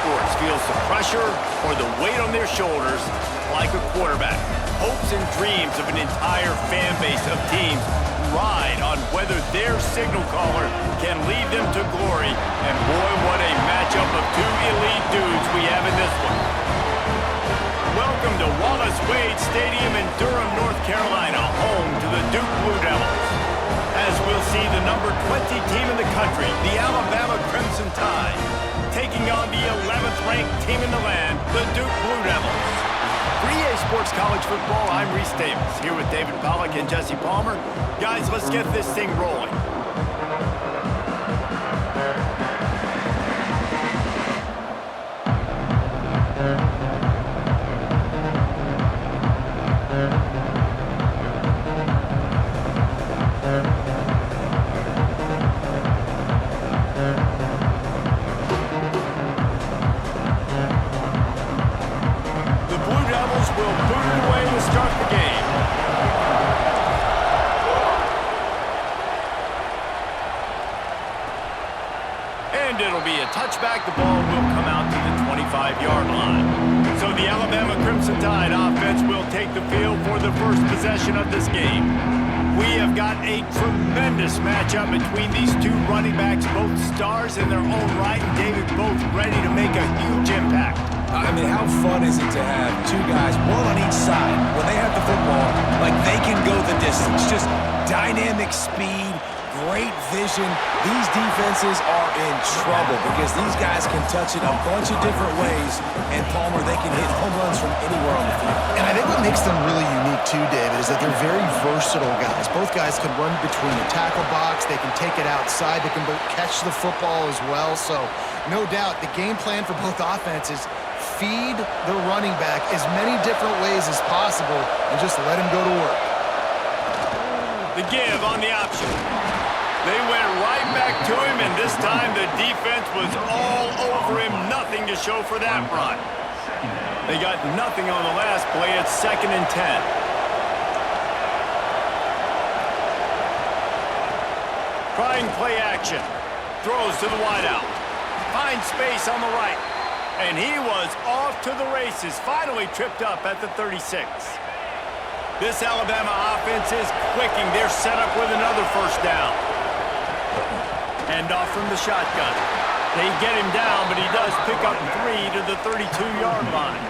sports feels the pressure or the weight on their shoulders like a quarterback. Hopes and dreams of an entire fan base of teams ride on whether their signal caller can lead them to glory. And boy, what a matchup of two elite dudes we have in this one. Welcome to Wallace Wade Stadium in Durham, North Carolina, home to the Duke Blue Devils. As we'll see the number 20 team in the country, the Alabama Crimson Tide, taking on the 11th ranked team in the land, the Duke Blue Devils. For EA Sports College Football, I'm Reese Davis, here with David Pollack and Jesse Palmer. Guys, let's get this thing rolling. It'll be a touchback. The ball will come out to the 25-yard line. So the Alabama Crimson Tide offense will take the field for the first possession of this game. We have got a tremendous matchup between these two running backs, both stars in their own right, and David, both ready to make a huge impact. I mean, how fun is it to have two guys, one on each side, when they have the football, like they can go the distance. Just dynamic speed, great vision. These defenses are in trouble because these guys can touch it a bunch of different ways, and Palmer, they can hit home runs from anywhere on the field. And I think what makes them really unique too, David, is that they're very versatile guys. Both guys can run between the tackle box, they can take it outside, they can both catch the football as well. So no doubt the game plan for both offenses, feed the running back as many different ways as possible and just let him go to work. The give on the option. They went right back to him, and this time the defense was all over him. Nothing to show for that run. They got nothing on the last play. It's 2nd and 10. Trying play action. Throws to the wideout. Finds space on the right. And he was off to the races. Finally tripped up at the 36. This Alabama offense is clicking. They're set up with another first down. Hand off from the shotgun. They get him down, but he does pick up 3 to the 32-yard line.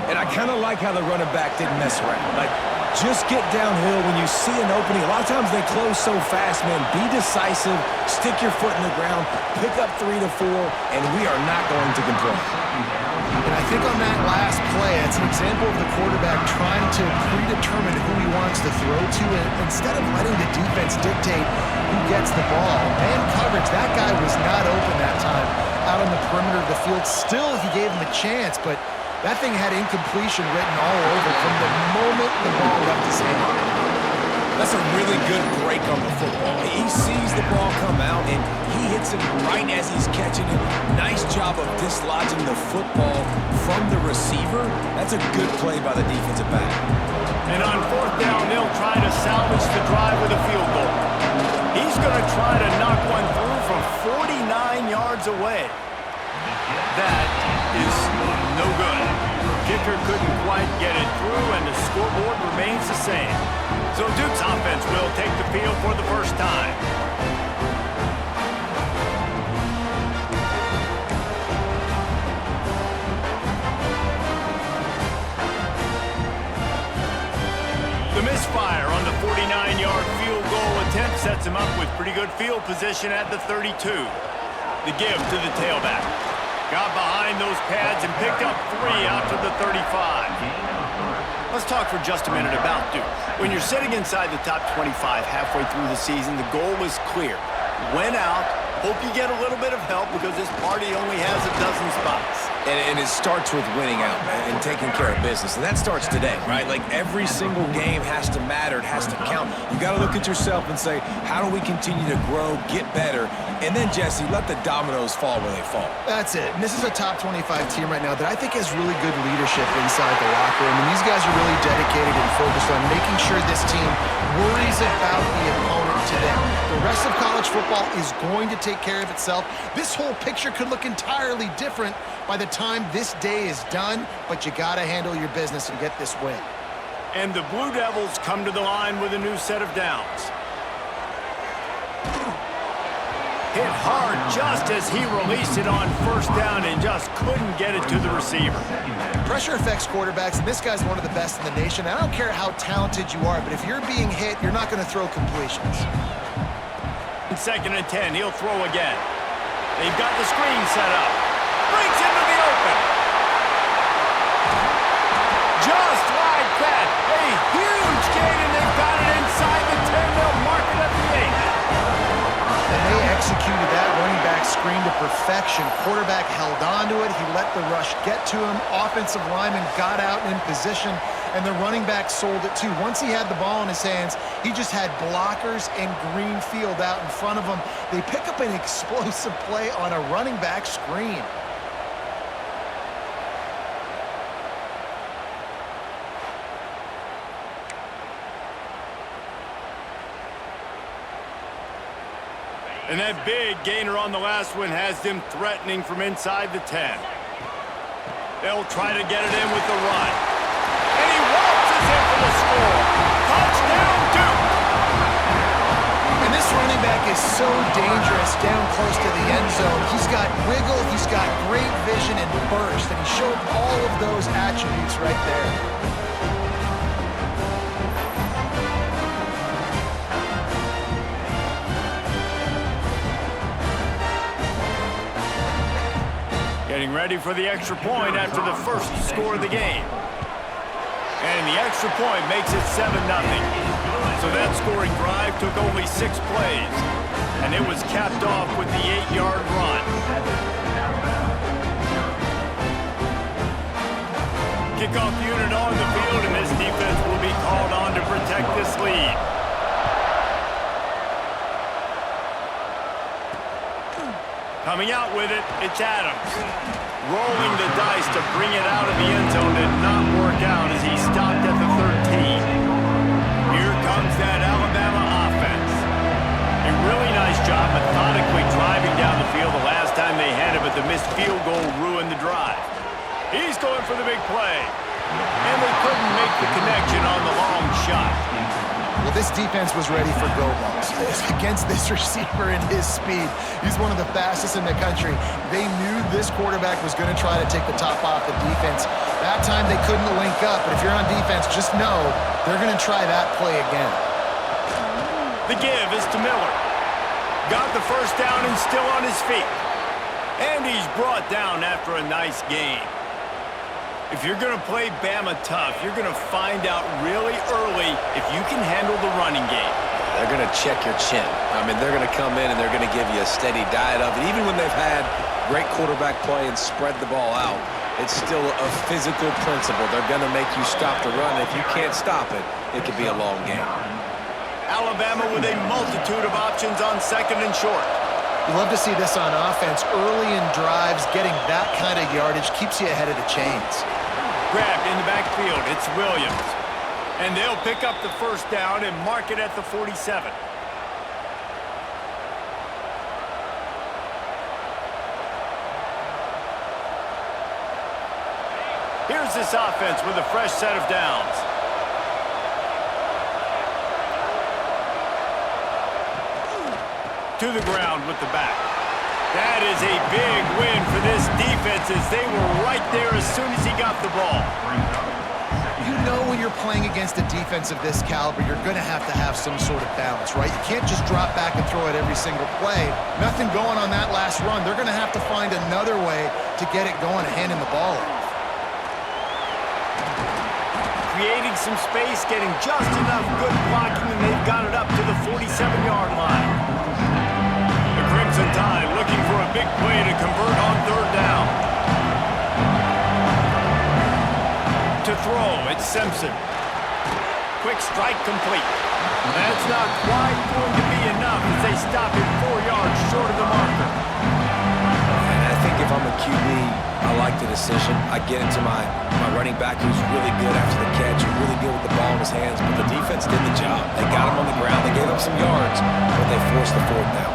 And I kind of like how the running back didn't mess around. Like, just get downhill when you see an opening. A lot of times they close so fast, man. Be decisive, stick your foot in the ground, pick up 3 to 4, and we are not going to complain. And I think on that last play, it's an example of the quarterback trying to predetermine who he wants to throw to, and instead of letting the defense dictate who gets the ball. Man coverage, that guy was not open that time out on the perimeter of the field. Still, he gave him a chance, but that thing had incompletion written all over from the moment the ball left his hand. That's a really good break on the football. He sees the ball come out, and he hits it right as he's catching it. Nice job of dislodging the football from the receiver. That's a good play by the defensive back. And on 4th down, they'll try to salvage the drive with a field goal. He's going to try to knock one through from 49 yards away. That is no good. Kicker couldn't quite get it through, and the scoreboard remains the same. So Duke's offense will take the field for the first time. The misfire on the 49-yard field goal attempt sets him up with pretty good field position at the 32. The give to the tailback. Got behind those pads and picked up 3 out to the 35. Let's talk for just a minute about Duke. When you're sitting inside the top 25 halfway through the season, the goal was clear. Win out, hope you get a little bit of help because this party only has a dozen spots. And it starts with winning out, man, and taking care of business. And that starts today, right? Like, every single game has to matter. It has to count. You got to look at yourself and say, how do we continue to grow, get better? And then, Jesse, let the dominoes fall where they fall. That's it. And this is a top 25 team right now that I think has really good leadership inside the locker room. And these guys are really dedicated and focused on making sure this team worries about the opponent today. The rest of college football is going to take care of itself. This whole picture could look entirely different by the time this day is done, but you got to handle your business and get this win. And the Blue Devils come to the line with a new set of downs. Hit hard just as he released it on first down and just couldn't get it to the receiver. Pressure affects quarterbacks, and this guy's one of the best in the nation. I don't care how talented you are, but if you're being hit, you're not going to throw completions. In 2nd and 10, he'll throw again. They've got the screen set up. Breaks into the open. Just like that. A huge gain, and they've got it inside the 10. They'll mark it at the 8. And they executed that running back screen to perfection. Quarterback held on to it. He let the rush get to him. Offensive lineman got out in position, and the running back sold it too. Once he had the ball in his hands, he just had blockers and green field out in front of him. They pick up an explosive play on a running back screen. And that big gainer on the last one has them threatening from inside the 10. They'll try to get it in with the run. And he waltzes in for the score. Touchdown, Duke! And this running back is so dangerous down close to the end zone. He's got wiggle, he's got great vision and burst, and he showed all of those attributes right there. Getting ready for the extra point after the first score of the game. And the extra point makes it 7-0. So that scoring drive took only 6 plays. And it was capped off with the 8-yard run. Kickoff unit on the field, and this defense will be called on to protect this lead. Coming out with it, it's Adams. Rolling the dice to bring it out of the end zone did not work out as he stopped at the 13. Here comes that Alabama offense. A really nice job methodically driving down the field the last time they had it, but the missed field goal ruined the drive. He's going for the big play. And they couldn't make the connection on the long shot. Well, this defense was ready for go balls against this receiver and his speed. He's one of the fastest in the country. They knew this quarterback was going to try to take the top off the defense. That time they couldn't link up, but if you're on defense, just know they're going to try that play again. The give is to Miller. Got the first down and still on his feet. And he's brought down after a nice gain. If you're going to play Bama tough, you're going to find out really early if you can handle the running game. They're going to check your chin. I mean, they're going to come in and they're going to give you a steady diet of it. Even when they've had great quarterback play and spread the ball out, it's still a physical principle. They're going to make you stop the run. If you can't stop it, it could be a long game. Alabama with a multitude of options on 2nd and short. You love to see this on offense. Early in drives, getting that kind of yardage keeps you ahead of the chains. Grabbed in the backfield, it's Williams. And they'll pick up the first down and mark it at the 47. Here's this offense with a fresh set of downs. To the ground with the back. That is a big win for this defense as they were right there as soon as he got the ball. You know when you're playing against a defense of this caliber, you're going to have some sort of balance, right? You can't just drop back and throw it every single play. Nothing going on that last run. They're going to have to find another way to get it going and handing the ball off. Creating some space, getting just enough good blocking, and they've got it up to the 47-yard line. Crimson Tide looking for a big play to convert on 3rd down. To throw, it's Simpson. Quick strike complete. That's not quite going to be enough as they stop him 4 yards short of the marker. And I think if I'm a QB, I like to decision. I get into my running back who's really good after the catch, really good with the ball in his hands, but the defense did the job. They got him on the ground. They gave up some yards, but they forced the fourth down.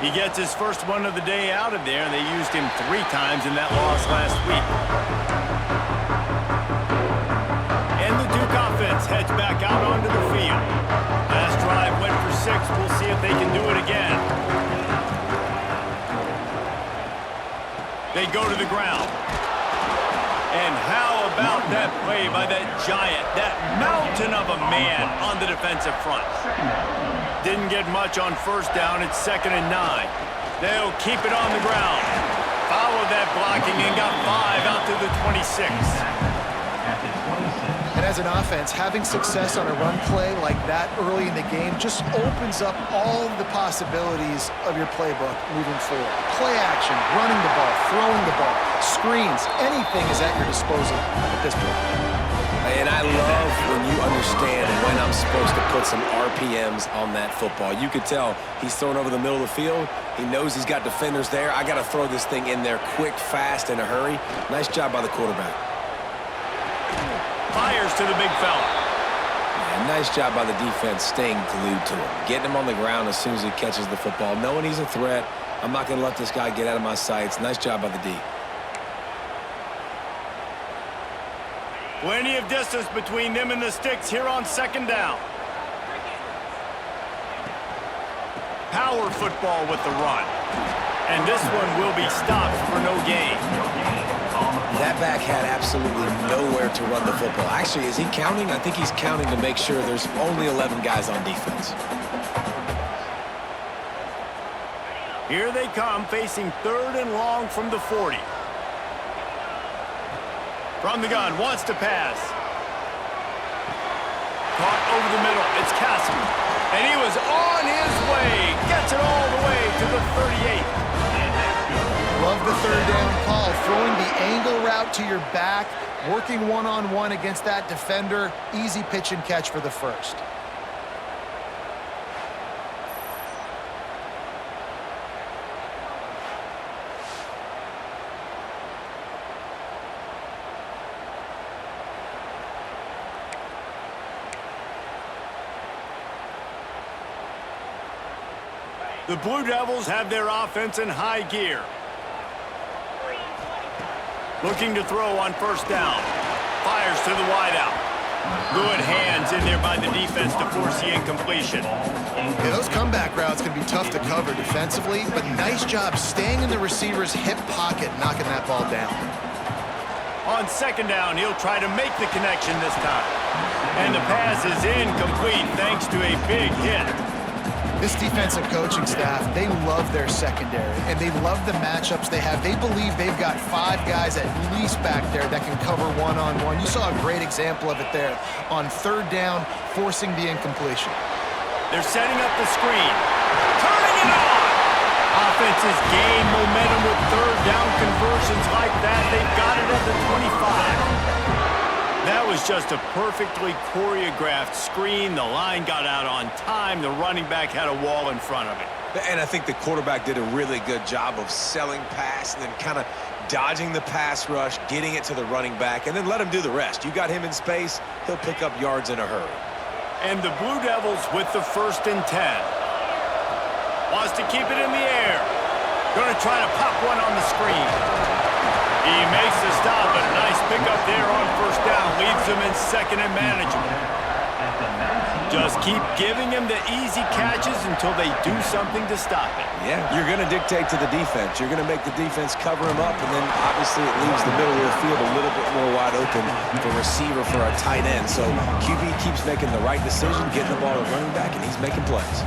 He gets his first one of the day out of there, and they used him 3 times in that loss last week. And the Duke offense heads back out onto the field. Last drive went for 6. We'll see if they can do it again. They go to the ground. And how about that play by that giant, that mountain of a man on the defensive front? Didn't get much on first down. It's 2nd and 9. They'll keep it on the ground. Followed that blocking and got 5 out to the 26. And as an offense, having success on a run play like that early in the game just opens up all the possibilities of your playbook moving forward. Play action, running the ball, throwing the ball, screens, anything is at your disposal at this point. And I love when you understand when I'm supposed to put some RPMs on that football. You could tell he's throwing over the middle of the field. He knows he's got defenders there. I got to throw this thing in there quick, fast, in a hurry. Nice job by the quarterback. Fires to the big fella. Yeah, nice job by the defense staying glued to him. Getting him on the ground as soon as he catches the football. Knowing he's a threat, I'm not going to let this guy get out of my sights. Nice job by the D. Plenty of distance between them and the sticks here on 2nd down. Power football with the run. And this one will be stopped for no gain. That back had absolutely nowhere to run the football. Actually, is he counting? I think he's counting to make sure there's only 11 guys on defense. Here they come, facing 3rd and long from the 40. From the gun, wants to pass. Caught over the middle, it's Castle. And he was on his way. Gets it all the way to the 38. Love the 3rd down call, throwing the angle route to your back, working one-on-one against that defender. Easy pitch and catch for the first. The Blue Devils have their offense in high gear. Looking to throw on 1st down. Fires to the wideout. Good hands in there by the defense to force the incompletion. Yeah, those comeback routes can be tough to cover defensively, but nice job staying in the receiver's hip pocket, knocking that ball down. On 2nd down, he'll try to make the connection this time. And the pass is incomplete thanks to a big hit. This defensive coaching staff, they love their secondary, and they love the matchups they have. They believe they've got 5 guys at least back there that can cover one-on-one. You saw a great example of it there on 3rd down, forcing the incompletion. They're setting up the screen. Turning it on! Offenses gain momentum with 3rd down conversions like that. They've got it at the 25. That was just a perfectly choreographed screen. The line got out on time. The running back had a wall in front of it. And I think the quarterback did a really good job of selling pass and then kind of dodging the pass rush, getting it to the running back, and then let him do the rest. You got him in space, he'll pick up yards in a hurry. And the Blue Devils with the 1st and 10. Wants to keep it in the air. Going to try to pop one on the screen. He makes the stop, but a nice pickup there on 1st down. Leaves him in 2nd and manageable. Just keep giving him the easy catches until they do something to stop it. Yeah, you're going to dictate to the defense. You're going to make the defense cover him up, and then obviously it leaves the middle of the field a little bit more wide open for receiver for a tight end. So QB keeps making the right decision, getting the ball to running back, and he's making plays.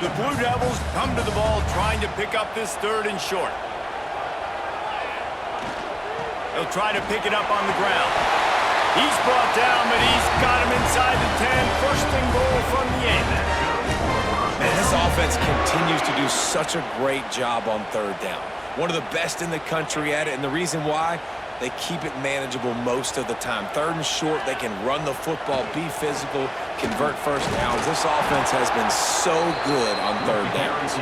The Blue Devils come to the ball trying to pick up this 3rd and short. They'll try to pick it up on the ground. He's brought down, but he's got him inside the 10. 1st and goal from the 8. Man, this offense continues to do such a great job on 3rd down. One of the best in the country at it, and the reason why, they keep it manageable most of the time. 3rd and short, they can run the football, be physical, convert first downs. This offense has been so good on 3rd downs.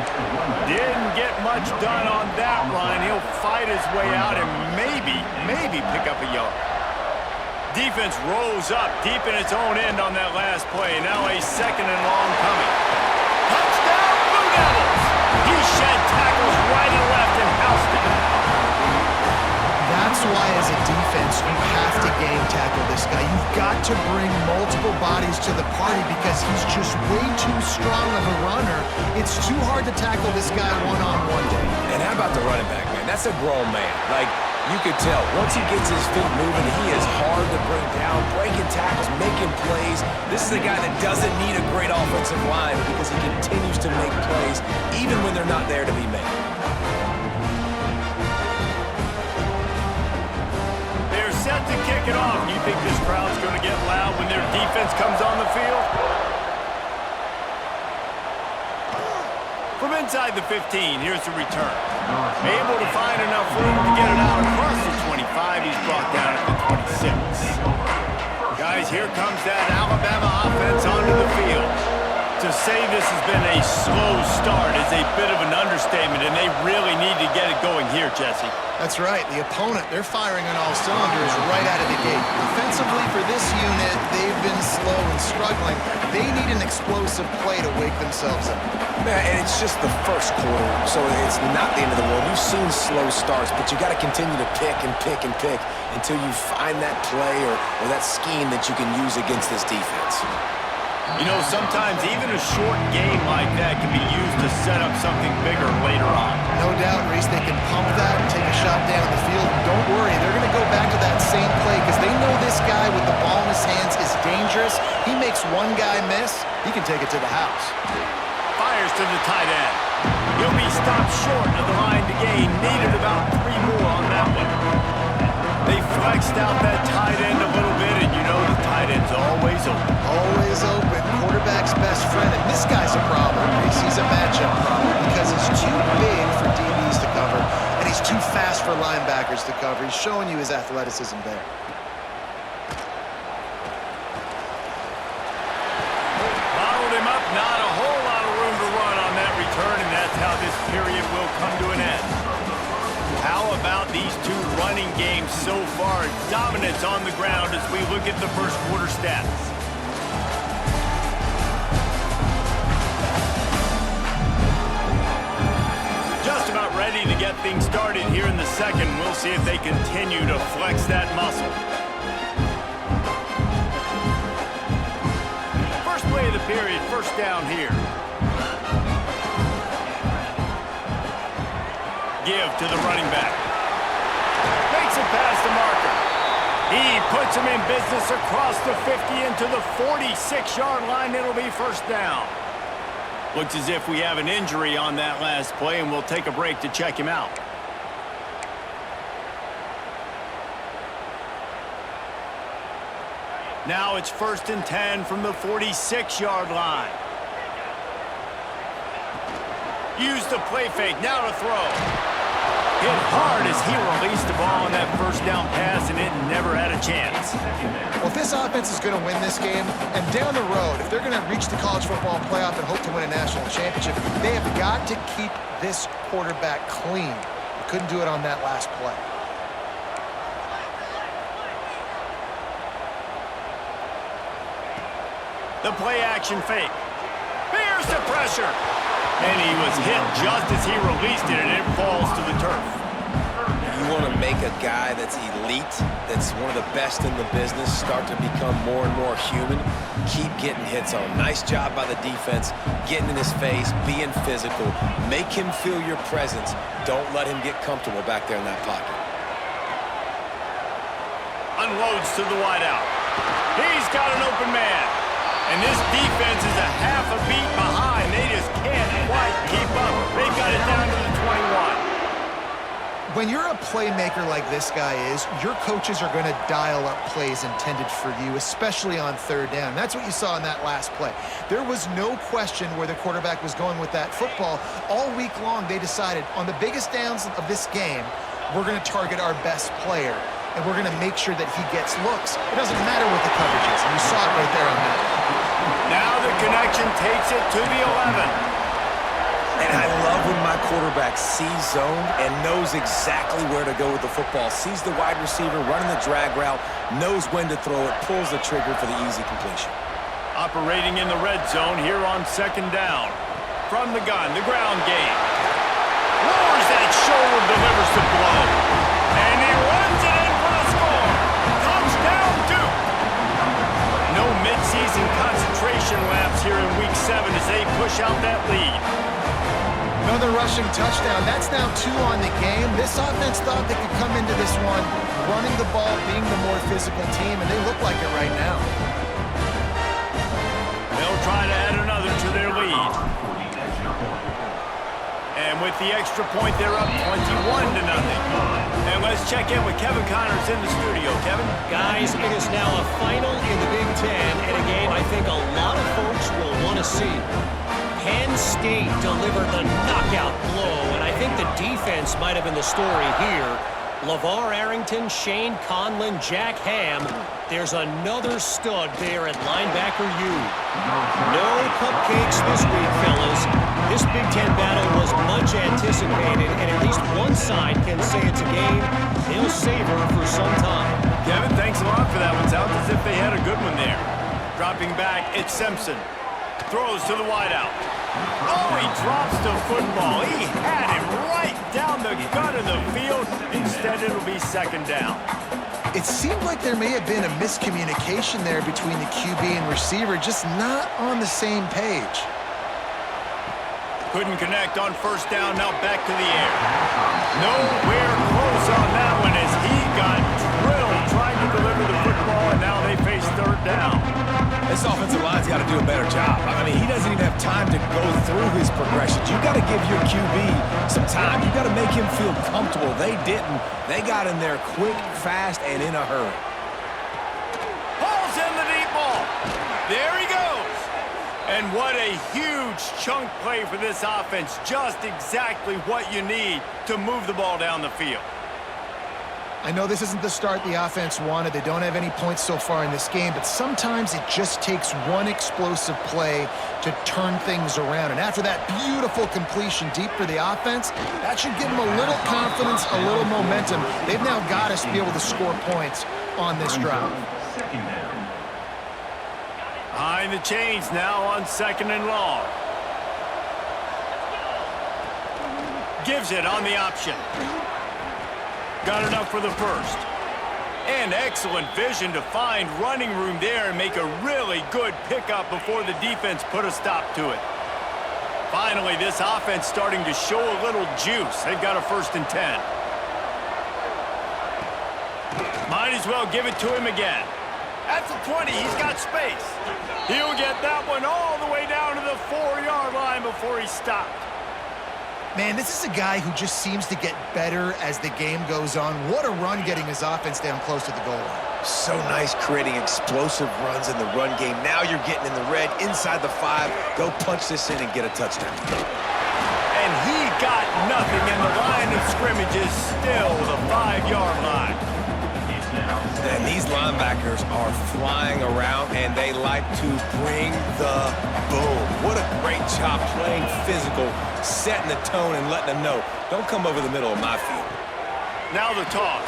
Didn't get much done on that run. He'll fight his way out and maybe pick up a yard. Defense rolls up deep in its own end on that last play. Now a 2nd and long coming. Touchdown, Blue Devils! He shed tackles right and left and housed it. That's why, as a defense, you have to game tackle this guy. You've got to bring multiple bodies to the party because he's just way too strong of a runner. It's too hard to tackle this guy one-on-one, day. And how about the running back, man? That's a grown man. Like, you could tell, once he gets his feet moving, he is hard to bring down, breaking tackles, making plays. This is a guy that doesn't need a great offensive line because he continues to make plays even when they're not there to be made. They're set to kick it off. You think this crowd's going to get loud when their defense comes on the field? From inside the 15, here's the return. Able to find enough room to get it out across the 25. He's brought down at the 26. Guys, here comes that Alabama offense onto the field. To say this has been a slow start is a bit of an understatement, and they really need to get it going here, Jesse. That's right. The opponent, they're firing on all cylinders right out of the gate. Defensively for this unit, they've been slow and struggling. They need an explosive play to wake themselves up. Man, and it's just the first quarter, so it's not the end of the world. You've seen slow starts, but you got to continue to pick and pick and pick until you find that play or that scheme that you can use against this defense. You know, sometimes even a short game like that can be used to set up something bigger later on. No doubt, Reese, they can pump that and take a shot down the field. And don't worry, they're going to go back to that same play because they know this guy with the ball in his hands is dangerous. He makes one guy miss, he can take it to the house. Fires to the tight end. He'll be stopped short of the line to gain. Needed about 3 more on that one. They flexed out that tight end a little bit, and you know the tight end's always open. Always open. Quarterback's best friend. And this guy's a problem, Reese. He's a matchup problem because he's too big for DBs to cover, and he's too fast for linebackers to cover. He's showing you his athleticism there. Bottled him up. Not a whole lot of room to run on that return, and that's how this period will come to an end. How about these two running games so far? Dominance on the ground as we look at the first quarter stats. Just about ready to get things started here in the second. We'll see if they continue to flex that muscle. First play of the period, first down here. Give to the running back. Makes it past the marker. He puts him in business across the 50 into the 46-yard line. It'll be first down. Looks as if we have an injury on that last play, and we'll take a break to check him out. Now it's 1st and 10 from the 46-yard line. Use the play fake, now to throw. Hit hard as he released the ball on that first down pass, and it never had a chance. Well, if this offense is going to win this game, and down the road, if they're going to reach the college football playoff and hope to win a national championship, they have got to keep this quarterback clean. They couldn't do it on that last play. The play action fake. Here's the pressure. And he was hit just as he released it, and it falls to the turf. You want to make a guy that's elite, that's one of the best in the business, start to become more and more human. Keep getting hits on him. Nice job by the defense, getting in his face, being physical. Make him feel your presence. Don't let him get comfortable back there in that pocket. Unloads to the wideout. He's got an open man. And this defense is a half a beat behind. They just can't quite keep up. They've got it down to the 21. When you're a playmaker like this guy is, your coaches are going to dial up plays intended for you, especially on 3rd down. That's what you saw in that last play. There was no question where the quarterback was going with that football. All week long, they decided on the biggest downs of this game, we're going to target our best player. and we're going to make sure that he gets looks. It doesn't matter what the coverage is, and you saw it right there on that. Now the connection takes it to the 11. And I love when my quarterback sees zone and knows exactly where to go with the football. Sees the wide receiver running the drag route, knows when to throw it, pulls the trigger for the easy completion. Operating in the red zone here on second down. From the gun, the ground game. Lowers that shoulder, delivers the blow. And he runs it in for the score. Touchdown, Duke. No midseason concentration lapse here in Week 7 as they push out that lead. Another rushing touchdown. That's now 2 on the game. This offense thought they could come into this one running the ball, being the more physical team, and they look like it right now. They'll try to add another to their lead. And with the extra point, they're up 21-0. And let's check in with Kevin Connors in the studio. Kevin? Guys, it is now a final in the Big Ten, and a game I think a lot of folks will want to see. Penn State delivered the knockout blow, and I think the defense might have been the story here. LeVar Arrington, Shane Conlon, Jack Ham. There's another stud there at linebacker U. No cupcakes this week, fellas. This Big Ten battle was much anticipated, and at least one side can say it's a game they'll savor for some time. Kevin, thanks a lot for that one. Sounds as if they had a good one there. Dropping back, it's Simpson. Throws to the wideout. Oh, he drops the football. He had him right down the gut of the field. Instead, it'll be second down. It seemed like there may have been a miscommunication there between the QB and receiver, just not on the same page. Couldn't connect on first down, now back to the air. Nowhere close on that one as he got drilled trying to deliver the football, and now they face third down. This offensive line's got to do a better job. I mean, he doesn't even have time to go through his progressions. You got to give your QB some time. You got to make him feel comfortable. They didn't. They got in there quick, fast, and in a hurry. Ball's in the deep ball. There he goes. And what a huge chunk play for this offense. Just exactly what you need to move the ball down the field. I know this isn't the start the offense wanted. They don't have any points so far in this game, but sometimes it just takes one explosive play to turn things around. And after that beautiful completion deep for the offense, that should give them a little confidence, a little momentum. They've now got us to be able to score points on this drive. Behind the chains now on second and long. Gives it on the option. Got enough for the first. And excellent vision to find running room there and make a really good pickup before the defense put a stop to it. Finally, this offense starting to show a little juice. They've got a 1st and 10. Might as well give it to him again. At the 20, he's got space. He'll get that one all the way down to the 4-yard line before he stopped. Man, this is a guy who just seems to get better as the game goes on. What a run getting his offense down close to the goal line. So nice creating explosive runs in the run game. Now you're getting in the red, inside the 5. Go punch this in and get a touchdown. And he got nothing, and the line of scrimmage is still the 5-yard line. And these linebackers are flying around, and they like to bring the boom. What a great job playing physical, setting the tone and letting them know, don't come over the middle of my field. Now the toss.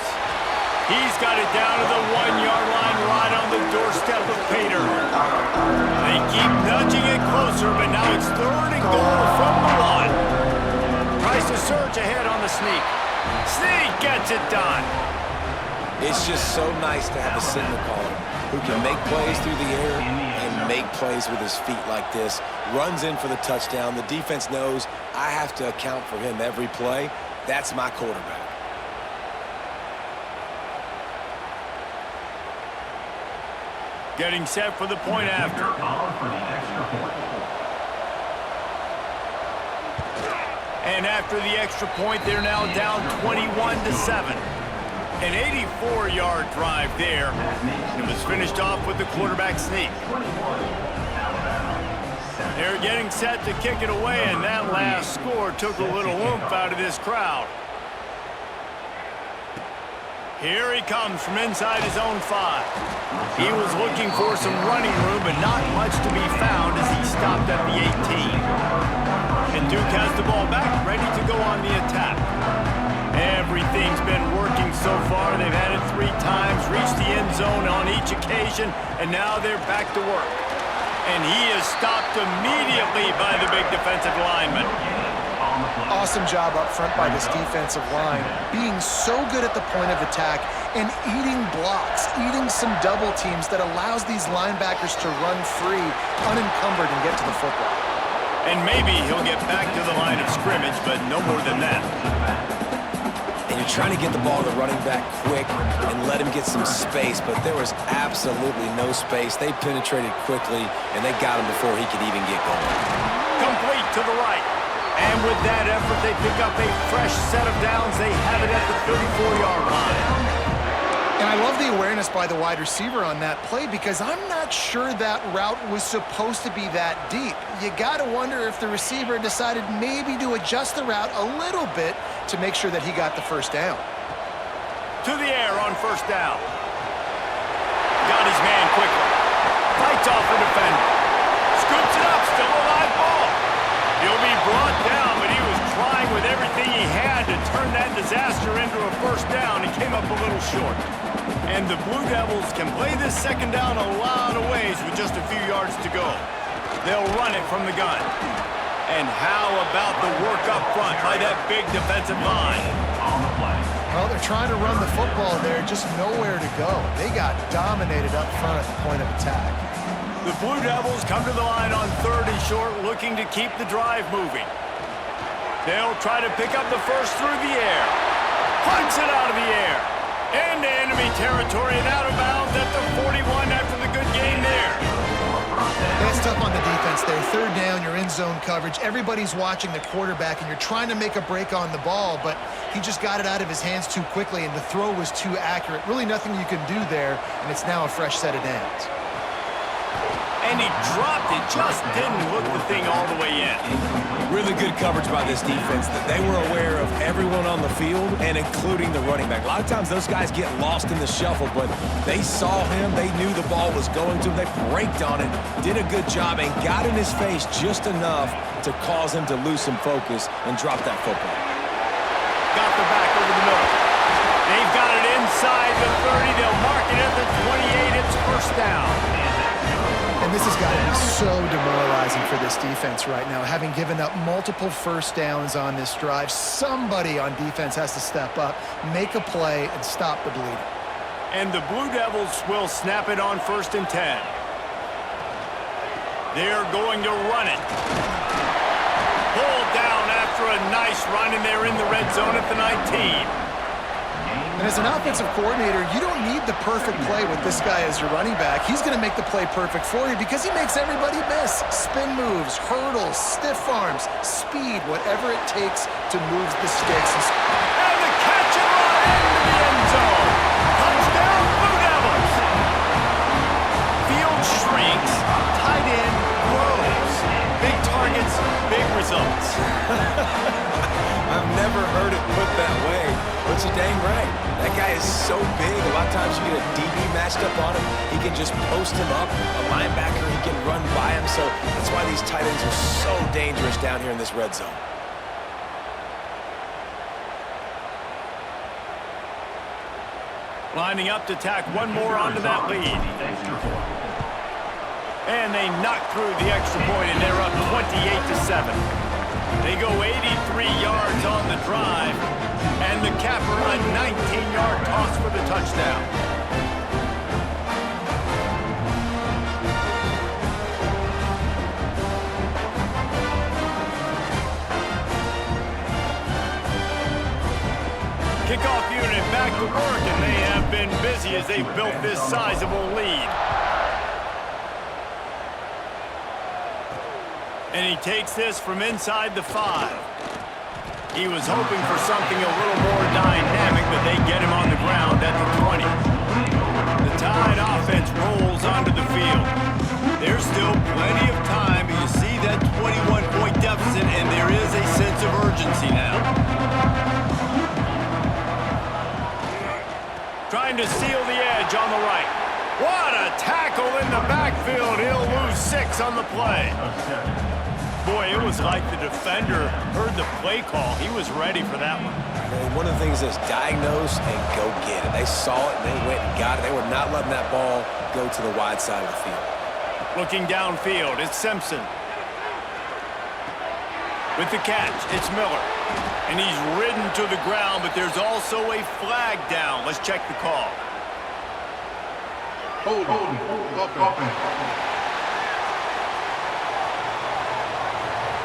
He's got it down to the 1-yard line right on the doorstep of Pater. They keep nudging it closer, but now it's 3rd and goal from the 1. Tries to surge ahead on the sneak. Sneak gets it done. It's just so nice to have a signal caller who can make plays through the air and make plays with his feet like this. Runs in for the touchdown. The defense knows I have to account for him every play. That's my quarterback. Getting set for the point after. And after the extra point, they're now down 21-7. An 84-yard drive there. It was finished off with the quarterback sneak. They're getting set to kick it away, and that last score took a little oomph out of this crowd. Here he comes from inside his own 5. He was looking for some running room, but not much to be found as he stopped at the 18. And Duke has the ball back, ready to go on the attack. Everything's been working so far. They've had it 3 times, reached the end zone on each occasion, and now they're back to work. And he is stopped immediately by the big defensive lineman. Awesome job up front by this defensive line, being so good at the point of attack and eating blocks, eating some double teams that allows these linebackers to run free, unencumbered, and get to the football. And maybe he'll get back to the line of scrimmage, but no more than that. And you're trying to get the ball to the running back quick and let him get some space, but there was absolutely no space. They penetrated quickly, and they got him before he could even get going. Complete to the right. And with that effort, they pick up a fresh set of downs. They have it at the 34-yard line. And I love the awareness by the wide receiver on that play because I'm not sure that route was supposed to be that deep. You got to wonder if the receiver decided maybe to adjust the route a little bit to make sure that he got the first down. To the air on first down. Got his man quickly. Fights off a defender. Scoops it up, still a live ball. He'll be brought down, but he was trying with everything he had to turn that disaster into a first down and came up a little short. And the Blue Devils can play this second down a lot of ways with just a few yards to go. They'll run it from the gun. And how about the work up front by that big defensive line? Well, they're trying to run the football there, just nowhere to go. They got dominated up front at the point of attack. The Blue Devils come to the line on 3rd and short, looking to keep the drive moving. They'll try to pick up the first through the air. Punts it out of the air. Into enemy territory and out of bounds at the 41 after the good game there. That's tough on the defense there. 3rd down, you're in zone coverage. Everybody's watching the quarterback, and you're trying to make a break on the ball, but he just got it out of his hands too quickly, and the throw was too accurate. Really nothing you can do there, and it's now a fresh set of downs. And he dropped it, just didn't hook the thing all the way in. Really good coverage by this defense. That they were aware of everyone on the field and including the running back. A lot of times those guys get lost in the shuffle, but they saw him. They knew the ball was going to him. They braked on it, did a good job, and got in his face just enough to cause him to lose some focus and drop that football. Got the back over the middle. They've got it inside the 30. They'll mark it at the 28. It's first down. And this has got to be so demoralizing for this defense right now. Having given up multiple first downs on this drive, somebody on defense has to step up, make a play, and stop the bleeding. And the Blue Devils will snap it on 1st and 10. They're going to run it. Pulled down after a nice run, and they're in the red zone at the 19. And as an offensive coordinator, you don't need the perfect play with this guy as your running back. He's going to make the play perfect for you because he makes everybody miss. Spin moves, hurdles, stiff arms, speed, whatever it takes to move the sticks. And the catch and run into the end zone. Touchdown, Blue Devils. Field shrinks, tight end grows. Big targets, big results. I've never heard it put that way, but you're dang right. That guy is so big. A lot of times you get a DB matched up on him. He can just post him up. A linebacker, he can run by him. So that's why these tight ends are so dangerous down here in this red zone. Lining up to tack one more onto that lead. And they knock through the extra point, and they're up 28-7. They go 83 yards on the drive, and the capper a 19-yard toss for the touchdown. Kickoff unit back to work, and they have been busy as they've built this sizable lead. And he takes this from inside the 5. He was hoping for something a little more dynamic, but they get him on the ground at the 20. The Tide offense rolls onto the field. There's still plenty of time, but you see that 21-point deficit, and there is a sense of urgency now. 6 on the play. Boy, it was like the defender heard the play call. He was ready for that one. And one of the things is diagnose and go get it. They saw it and they went and got it. They were not letting that ball go to the wide side of the field. Looking downfield, it's Simpson. With the catch, it's Miller. And he's ridden to the ground, but there's also a flag down. Let's check the call. Holding.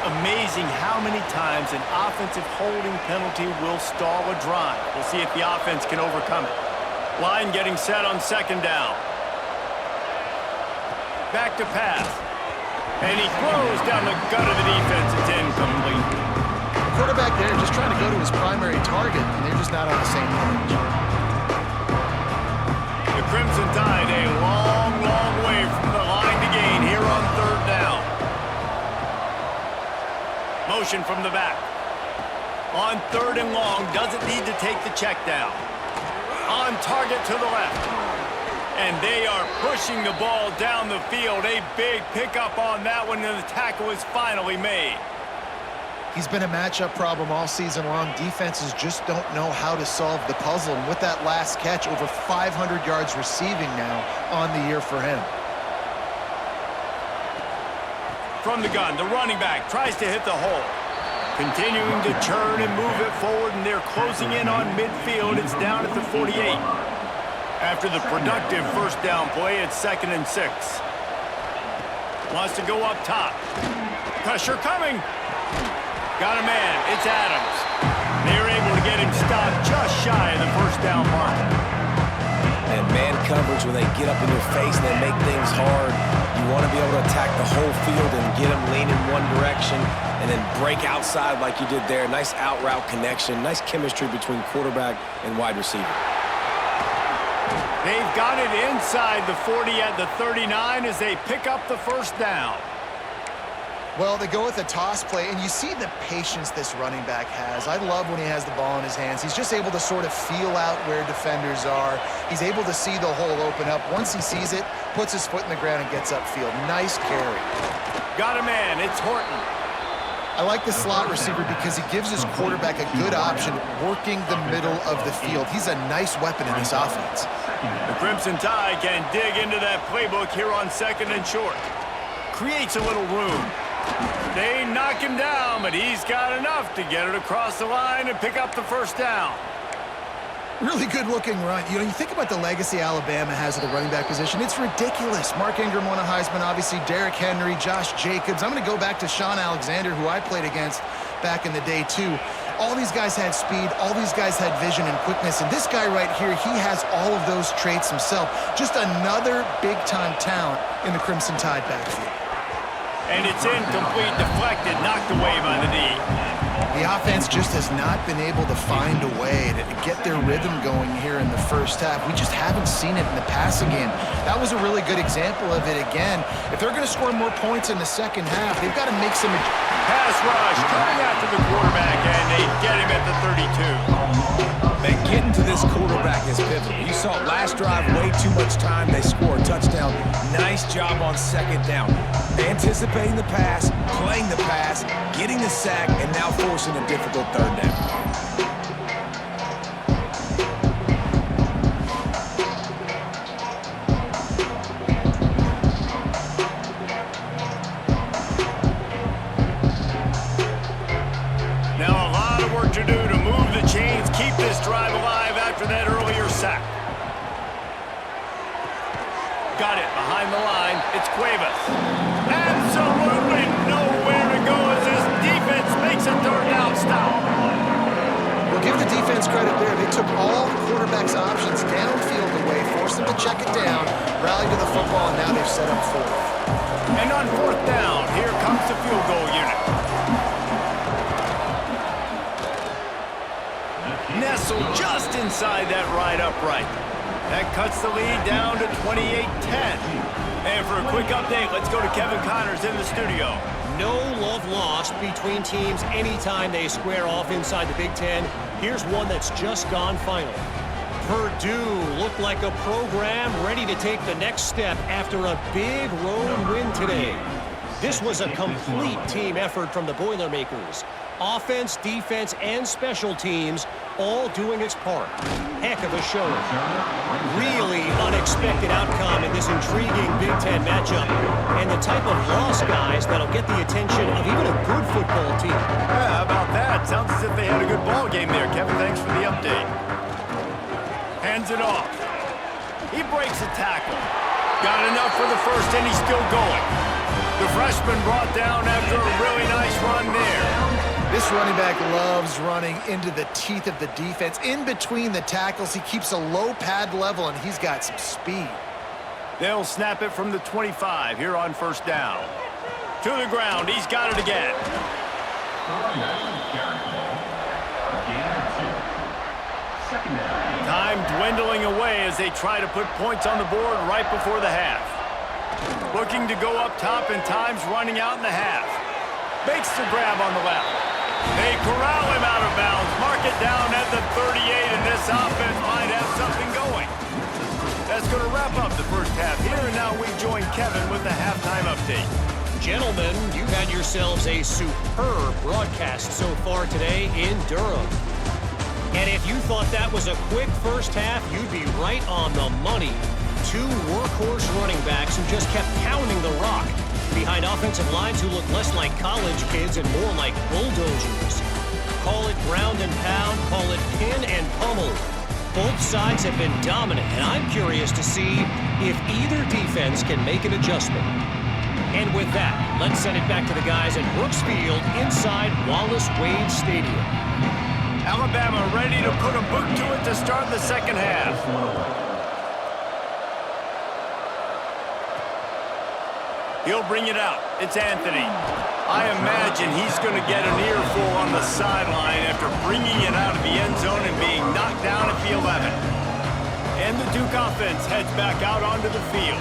Amazing how many times an offensive holding penalty will stall a drive. We'll see if the offense can overcome it. Line getting set on 2nd down. Back to pass. And he throws down the gut of the defense. It's incomplete. The quarterback there just trying to go to his primary target, and they're just not on the same page. The Crimson Tide a long, long way from the line to gain here on 3rd down. Motion from the back. On 3rd and long, doesn't need to take the check down. On target to the left. And they are pushing the ball down the field. A big pickup on that one, and the tackle is finally made. He's been a matchup problem all season long. Defenses just don't know how to solve the puzzle. And with that last catch, over 500 yards receiving now on the year for him. From the gun, the running back tries to hit the hole. Continuing to turn and move it forward, and they're closing in on midfield. It's down at the 48. After the productive 1st down play, it's 2nd and 6. Wants to go up top. Pressure coming. Got a man. It's Adams. They're able to get him stopped just shy of the 1st down mark. And man coverage, when they get up in your face and they make things hard, you want to be able to attack the whole field and get them leaning one direction and then break outside like you did there. Nice out-route connection, nice chemistry between quarterback and wide receiver. They've got it inside the 40 at the 39 as they pick up the 1st down. Well, they go with a toss play, and you see the patience this running back has. I love when he has the ball in his hands. He's just able to sort of feel out where defenders are. He's able to see the hole open up. Once he sees it, puts his foot in the ground and gets upfield. Nice carry. Got a man. It's Horton. I like the slot receiver because he gives his quarterback a good option working the middle of the field. He's a nice weapon in this offense. The Crimson Tide can dig into that playbook here on 2nd and short. Creates a little room. They knock him down, but he's got enough to get it across the line and pick up the 1st down. Really good-looking run. You know, you think about the legacy Alabama has at the running back position. It's ridiculous. Mark Ingram won a Heisman, obviously. Derrick Henry, Josh Jacobs. I'm going to go back to Sean Alexander, who I played against back in the day, too. All these guys had speed. All these guys had vision and quickness. And this guy right here, he has all of those traits himself. Just another big-time talent in the Crimson Tide backfield. And it's incomplete, deflected, knocked away by the D. The offense just has not been able to find a way to get their rhythm going here in the 1st half. We just haven't seen it in the passing game. That was a really good example of it again. If they're going to score more points in the 2nd half, they've got to make some... Pass rush, coming after the quarterback, and they get him at the 32. Man, getting to this quarterback is pivotal. You saw last drive, way too much time. They score a touchdown. Nice job on 2nd down. Anticipating the pass, playing the pass, getting the sack, and now forcing a difficult 3rd down. Now a lot of work to do to move the chains, keep this drive alive after that earlier sack. Got it behind the line. It's Cuevas. Absolutely nowhere to go as this defense makes a 3rd down stop. Well, give the defense credit there. They took all the quarterback's options downfield away, forced them to check it down, rallied to the football, and now they've set up 4th. And on 4th down, here comes the field goal unit. Nestled just inside that right upright. That cuts the lead down to 28-10. And for a quick update, let's go to Kevin Connors in the studio. No love lost between teams anytime they square off inside the Big Ten. Here's one that's just gone final. Purdue looked like a program ready to take the next step after a big road win today. This was a complete team effort from the Boilermakers. Offense, defense, and special teams all doing its part. Heck of a showing. Really unexpected outcome in this intriguing Big Ten matchup, and the type of loss, guys, that'll get the attention of even a good football team. Yeah, how about that? Sounds as if they had a good ball game there, Kevin. Thanks for the update. Hands it off. He breaks a tackle. Got enough for the first, and he's still going. The freshman brought down after a really nice run there. This running back loves running into the teeth of the defense. In between the tackles, he keeps a low pad level, and he's got some speed. They'll snap it from the 25 here on first down. To the ground. He's got it again. Time dwindling away as they try to put points on the board right before the half. Looking to go up top, and time's running out in the half. Makes the grab on the left. They corral him out of bounds. Mark it down at the 38, and this offense might have something going. That's going to wrap up the first half here, and now we join Kevin with the halftime update. Gentlemen, you've had yourselves a superb broadcast so far today in Durham. And if you thought that was a quick first half, you'd be right on the money. Two workhorse running backs who just kept pounding the rock behind offensive lines who look less like college kids and more like bulldozers. Call it ground and pound, call it pin and pummel. Both sides have been dominant, and I'm curious to see if either defense can make an adjustment. And with that, let's send it back to the guys at Brooks Field inside Wallace Wade Stadium. Alabama ready to put a book to it to start the second half. He'll bring it out. It's Anthony. I imagine he's going to get an earful on the sideline after bringing it out of the end zone and being knocked down at the 11. And the Duke offense heads back out onto the field.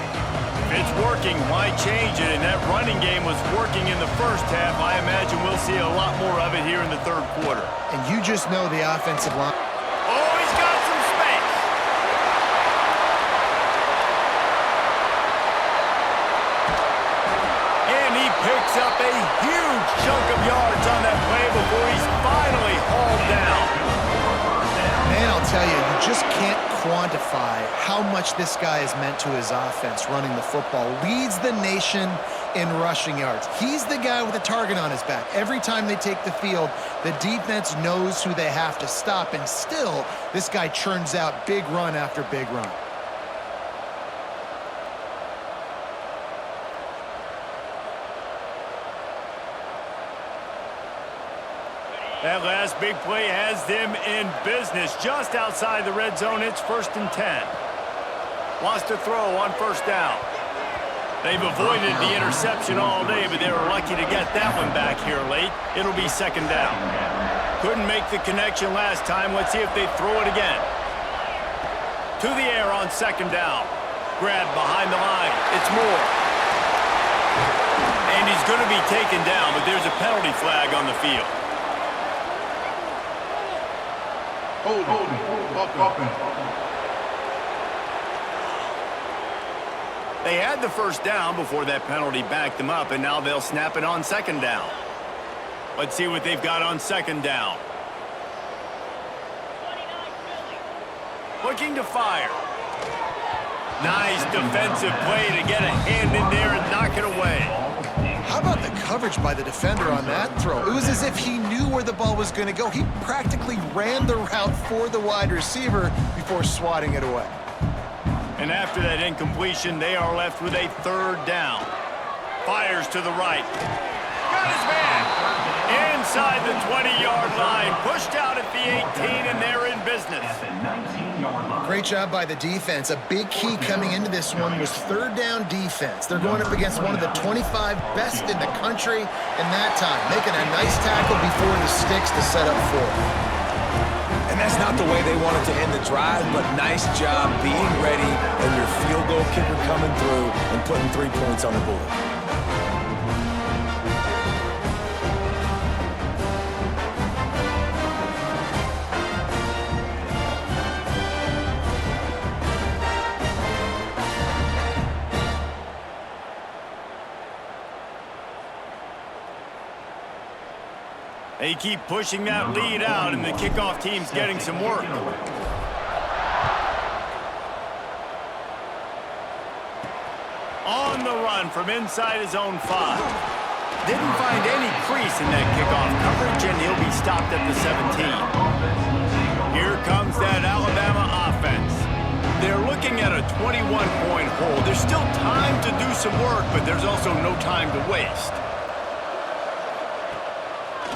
If it's working, why change it? And that running game was working in the first half. I imagine we'll see a lot more of it here in the third quarter. And you just know the offensive line. Oh, he's got some space. And he picks up a huge chunk of yards on that play before he's finally hauled down. Man, I'll tell you, you just can't quantify how much this guy has meant to his offense running the football. Leads the nation in rushing yards. He's the guy with a target on his back. Every time they take the field, the defense knows who they have to stop, and still, this guy churns out big run after big run. That last big play has them in business just outside the red zone. It's 1st and 10. Wants to throw on first down. They've avoided the interception all day, but they were lucky to get that one back here late. It'll be second down. Couldn't make the connection last time. Let's see if they throw it again. To the air on second down. Grab behind the line. It's Moore. And he's going to be taken down, but there's a penalty flag on the field. They had the first down before that penalty backed them up, and now they'll snap it on second down. Let's see what they've got on second down. Looking to fire. Nice defensive play to get a hand in there and knock it away. How about the coverage by the defender on that throw? It was as if he knew where the ball was going to go. He practically ran the route for the wide receiver before swatting it away. And after that incompletion, they are left with a third down. Fires to the right. Got his man. Inside the 20-yard line. Pushed out at the 18, and they're in business. Great job by the defense. A big key coming into this one was third down defense. They're going up against one of the 25 best in the country in that time, making a nice tackle before the sticks to set up fourth. And that's not the way they wanted to end the drive, but nice job being ready and your field goal kicker coming through and putting 3 points on the board. They keep pushing that lead out, and the kickoff team's getting some work. On the run from inside his own 5. Didn't find any crease in that kickoff coverage, and he'll be stopped at the 17. Here comes that Alabama offense. They're looking at a 21-point hold. There's still time to do some work, but there's also no time to waste.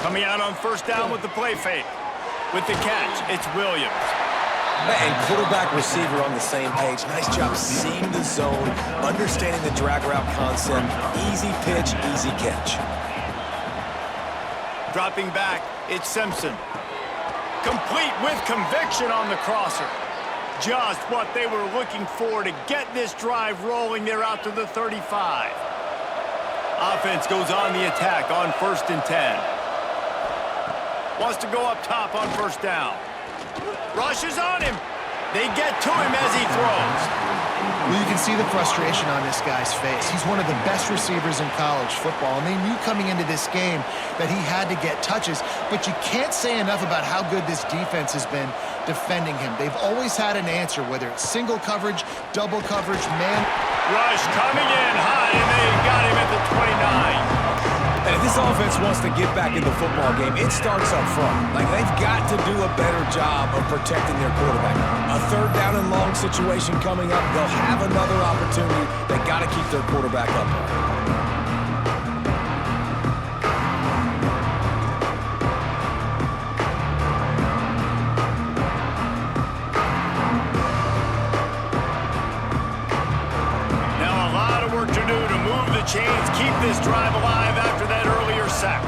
Coming out on first down with the play fake. With the catch, it's Williams. And quarterback receiver on the same page. Nice job seeing the zone, understanding the drag route concept. Easy pitch, easy catch. Dropping back, it's Simpson. Complete with conviction on the crosser. Just what they were looking for to get this drive rolling. They're out to the 35. Offense goes on the attack on 1st and 10. Wants to go up top on first down. Rushes on him. They get to him as he throws. Well, you can see the frustration on this guy's face. He's one of the best receivers in college football, and they knew coming into this game that he had to get touches, but you can't say enough about how good this defense has been defending him. They've always had an answer, whether it's single coverage, double coverage, man. Rush coming in high, and they got him at the 29. And if this offense wants to get back in the football game, it starts up front. Like, they've got to do a better job of protecting their quarterback. A 3rd down and long situation coming up. They'll have another opportunity. They got to keep their quarterback upright. Chains keep this drive alive after that earlier sack.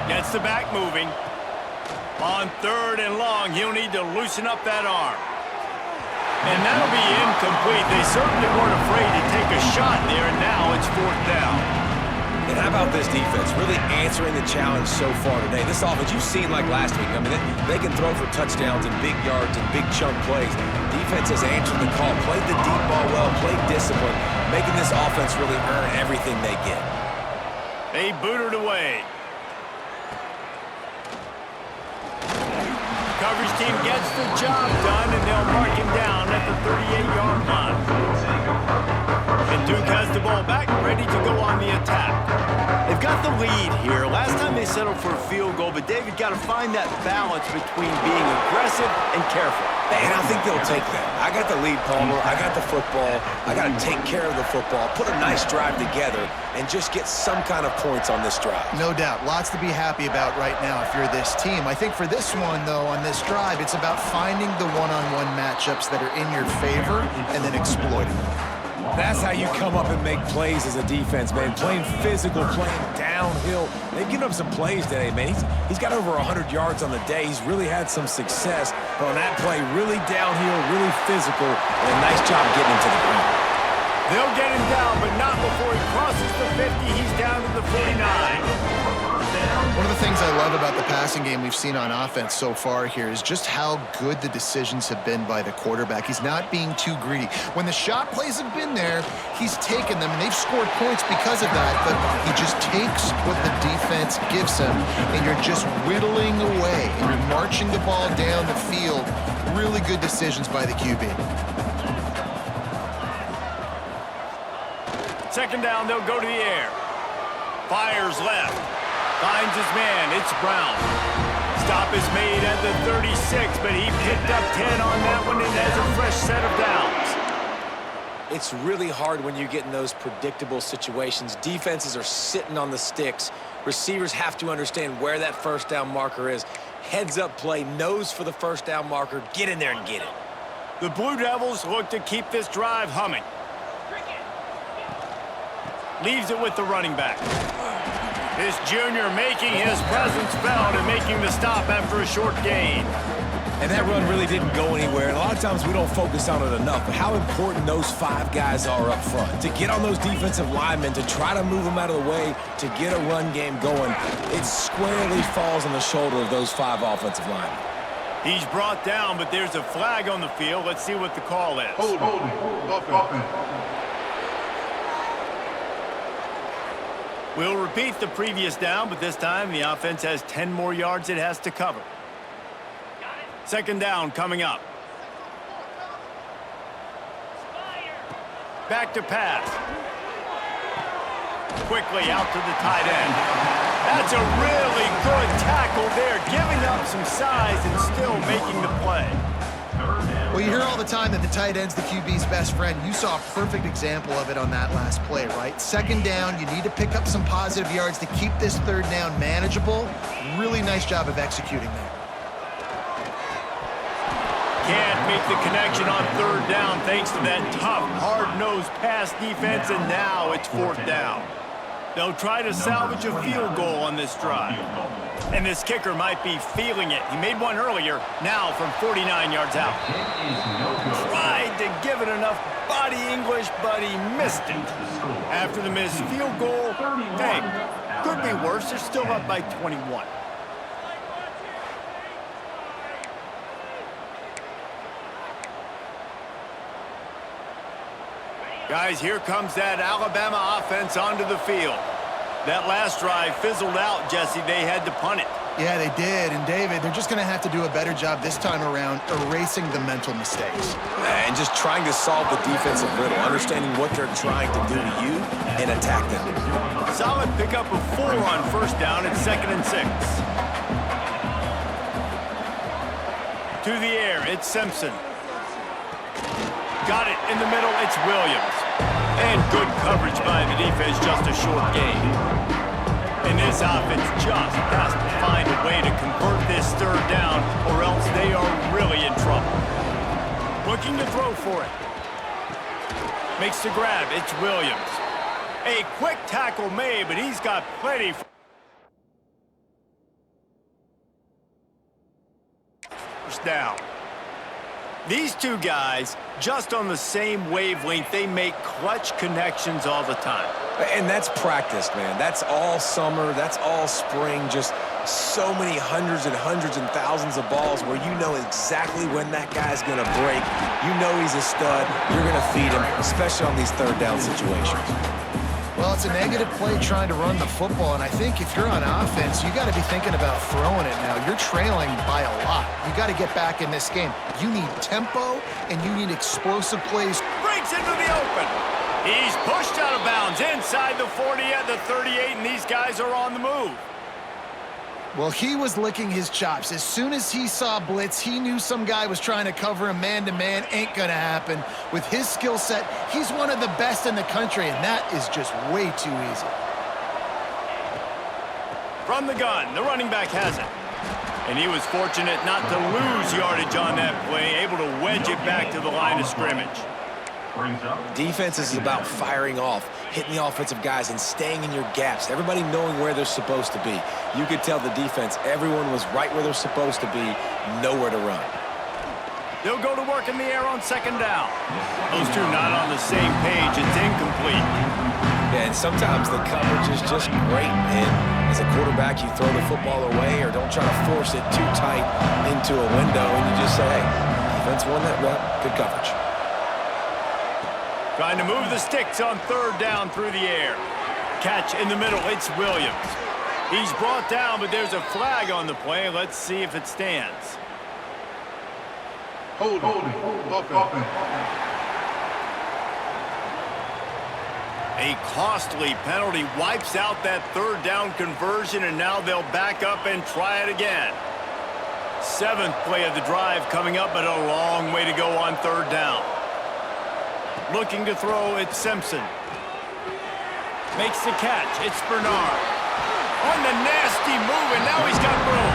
Gets the back moving. On 3rd and long, he'll need to loosen up that arm. And that'll be incomplete. They certainly weren't afraid to take a shot there, and now it's 4th down. And how about this defense really answering the challenge so far today? This offense, you've seen like last week. I mean, they can throw for touchdowns and big yards and big chunk plays. Defense has answered the call, played the deep ball well, played discipline, making this offense really earn everything they get. They boot it away. Coverage team gets the job done, and they'll mark him down at the 38-yard line. And Duke has the ball back, ready to go on the attack. They've got the lead here. Last time they settled for a field goal, but David got to find that balance between being aggressive and careful. And I think they'll take that. I got the lead, Palmer. I got the football. I got to take care of the football, put a nice drive together, and just get some kind of points on this drive. No doubt. Lots to be happy about right now if you're this team. I think for this one, though, on this drive, it's about finding the one-on-one matchups that are in your favor and then exploiting them. That's how you come up and make plays as a defense, man. Playing physical, playing downhill. They've given up some plays today, man. He's got over 100 yards on the day. He's really had some success. But on that play, really downhill, really physical, and a nice job getting him to the ground. They'll get him down, but not before he crosses the 50. He's down to the 49. One of the things I love about the passing game we've seen on offense so far here is just how good the decisions have been by the quarterback. He's not being too greedy. When the shot plays have been there, he's taken them, and they've scored points because of that, but he just takes what the defense gives him, and you're just whittling away, and you're marching the ball down the field. Really good decisions by the QB. 2nd down, they'll go to the air. Fires left. Finds his man. It's Brown. Stop is made at the 36, but he picked up 10 on that one and has a fresh set of downs. It's really hard when you get in those predictable situations. Defenses are sitting on the sticks. Receivers have to understand where that 1st down marker is. Heads up play, nose for the 1st down marker. Get in there and get it. The Blue Devils look to keep this drive humming. Leaves it with the running back. This junior making his presence felt and making the stop after a short gain. And that run really didn't go anywhere. And a lot of times we don't focus on it enough, but how important those 5 guys are up front. To get on those defensive linemen, to try to move them out of the way, to get a run game going, it squarely falls on the shoulder of those 5 offensive linemen. He's brought down, but there's a flag on the field. Let's see what the call is. We'll repeat the previous down, but this time the offense has 10 more yards it has to cover. Second down coming up. Back to pass. Quickly out to the tight end. That's a really good tackle there, giving up some size and still making the play. Well, you hear all the time that the tight end's the QB's best friend. You saw a perfect example of it on that last play, right? Second down, you need to pick up some positive yards to keep this third down manageable. Really nice job of executing there. Can't make the connection on third down thanks to that tough, hard-nosed pass defense, and now it's fourth down. They'll try to salvage a field goal on this drive. And this kicker might be feeling it. He made one earlier, now from 49 yards out. Tried to give it enough body English, but he missed it. After the missed field goal, hey, could be worse. They're still up by 21. Guys, here comes that Alabama offense onto the field. That last drive fizzled out, Jesse. They had to punt it. Yeah, they did. And, David, they're just going to have to do a better job this time around erasing the mental mistakes. And just trying to solve the defensive riddle, understanding what they're trying to do to you and attack them. Solid pickup of 4 on first down at 2nd and 6. To the air, it's Simpson. Got it in the middle, it's Williams. And good coverage by the defense, just a short gain. And this offense just has to find a way to convert this third down, or else they are really in trouble. Looking to throw for it. Makes the grab, it's Williams. A quick tackle made, but he's got plenty for first down. These two guys, just on the same wavelength, they make clutch connections all the time. And that's practice, man. That's all summer. That's all spring. Just so many hundreds and thousands of balls where you know exactly when that guy's going to break. You know he's a stud. You're going to feed him, especially on these third down situations. Well, it's a negative play trying to run the football, and I think if you're on offense, you got to be thinking about throwing it now. You're trailing by a lot. You got to get back in this game. You need tempo, and you need explosive plays. Breaks into the open. He's pushed out of bounds inside the 40 at the 38, and these guys are on the move. Well, he was licking his chops. As soon as he saw blitz, he knew some guy was trying to cover him man-to-man. Ain't gonna happen. With his skill set, he's one of the best in the country, and that is just way too easy. From the gun, the running back has it. And he was fortunate not to lose yardage on that play, able to wedge it back to the line of scrimmage. Defense is about firing off, hitting the offensive guys, and staying in your gaps. Everybody knowing where they're supposed to be. You could tell the defense, everyone was right where they're supposed to be, nowhere to run. They'll go to work in the air on second down. Those two not on the same page. It's incomplete. Yeah, and sometimes the coverage is just great, and as a quarterback, you throw the football away or don't try to force it too tight into a window, and you just say, hey, defense won that rep, good coverage. Trying to move the sticks on third down through the air. Catch in the middle, it's Williams. He's brought down, but there's a flag on the play. Let's see if it stands. Hold open. A costly penalty wipes out that third down conversion, and now they'll back up and try it again. 7th play of the drive coming up, but a long way to go on third down. Looking to throw, it's Simpson. Makes the catch, it's Bernard. On the nasty move, and now he's got room.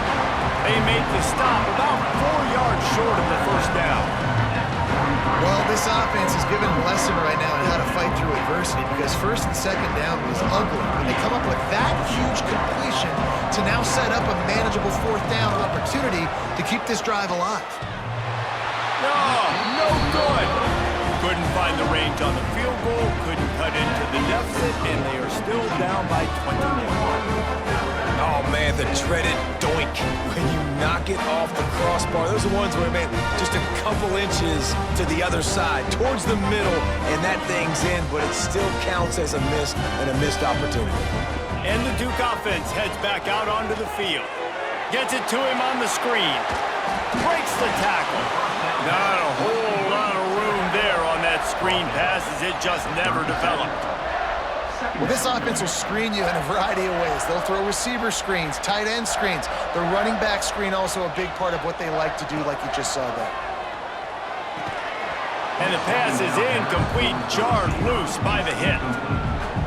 They make the stop about 4 yards short of the first down. Well, this offense is giving a lesson right now on how to fight through adversity, because first and second down was ugly. And they come up with that huge completion to now set up a manageable fourth down opportunity to keep this drive alive. No good. Couldn't find the range on the field goal, couldn't cut into the deficit, and they are still down by 21. Oh, man, the dreaded doink when you knock it off the crossbar. Those are the ones where, man, just a couple inches to the other side, towards the middle, and that thing's in, but it still counts as a miss and a missed opportunity. And the Duke offense heads back out onto the field. Gets it to him on the screen. Breaks the tackle. Not a whole lot of room there on that screen pass as it just never developed. Well, this offense will screen you in a variety of ways. They'll throw receiver screens, tight end screens. The running back screen also a big part of what they like to do, like you just saw there. And the pass is incomplete, jarred loose by the hit.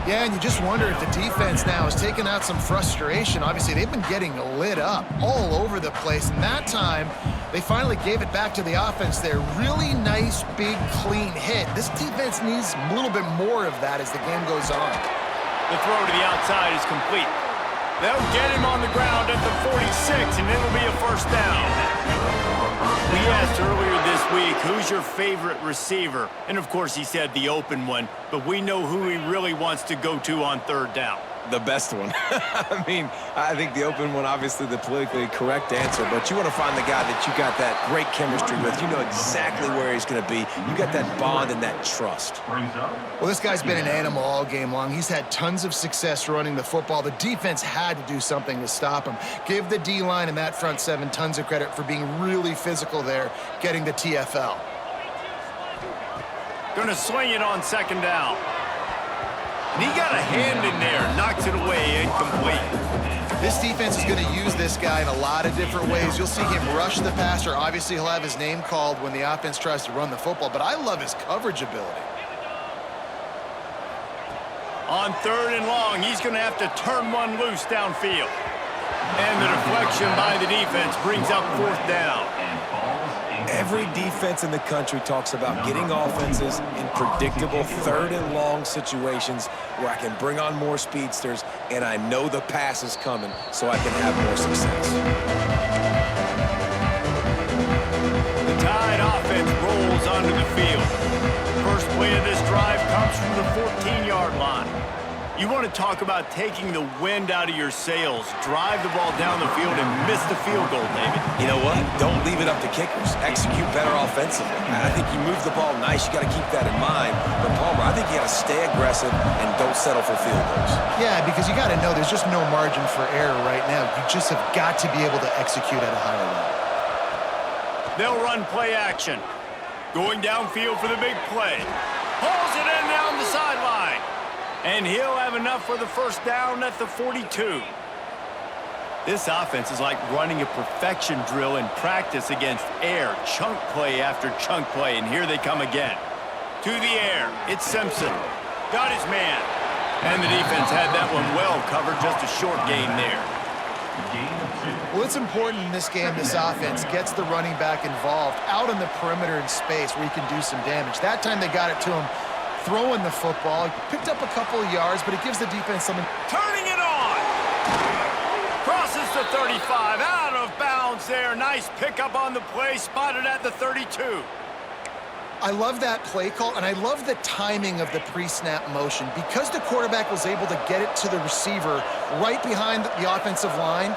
Yeah, and you just wonder if the defense now is taking out some frustration. Obviously, they've been getting lit up all over the place. And that time, they finally gave it back to the offense there. Really nice, big, clean hit. This defense needs a little bit more of that as the game goes on. The throw to the outside is complete. They'll get him on the ground at the 46, and it'll be a first down. We asked earlier this week, who's your favorite receiver? And, of course, he said the open one, but we know who he really wants to go to on third down. The best one. I mean, I think the open one, obviously the politically correct answer, but you want to find the guy that you got that great chemistry with. You know exactly where he's going to be. You got that bond and that trust. Well, this guy's been an animal all game long. He's had tons of success running the football. The defense had to do something to stop him. Give the D-line and that front seven tons of credit for being really physical there, getting the TFL. Gonna swing it on second down. And he got a hand in there, knocks it away, incomplete. This defense is going to use this guy in a lot of different ways. You'll see him rush the passer. Obviously, he'll have his name called when the offense tries to run the football, but I love his coverage ability. On third and long, he's going to have to turn one loose downfield. And the deflection by the defense brings up fourth down. Every defense in the country talks about getting offenses in predictable third and long situations where I can bring on more speedsters and I know the pass is coming so I can have more success. The Tide offense rolls onto the field. First play of this drive comes from the 14-yard line. You want to talk about taking the wind out of your sails. Drive the ball down the field and miss the field goal, David. You know what? Don't leave it up to kickers. Execute better offensively. I think you move the ball nice. You got to keep that in mind. But, Palmer, I think you got to stay aggressive and don't settle for field goals. Yeah, because you got to know there's just no margin for error right now. You just have got to be able to execute at a higher level. They'll run play action. Going downfield for the big play. Pulls it in down the sideline. And he'll have enough for the first down at the 42. This offense is like running a perfection drill in practice against air. Chunk play after chunk play, and here they come again. To the air, it's Simpson. Got his man. And the defense had that one well covered, just a short gain there. Well, it's important in this game, this offense gets the running back involved out on the perimeter in space where he can do some damage. That time they got it to him throwing the football. He picked up a couple of yards, but it gives the defense something. Turning it on! Crosses the 35, out of bounds there. Nice pickup on the play, spotted at the 32. I love that play call, and I love the timing of the pre-snap motion. Because the quarterback was able to get it to the receiver right behind the offensive line,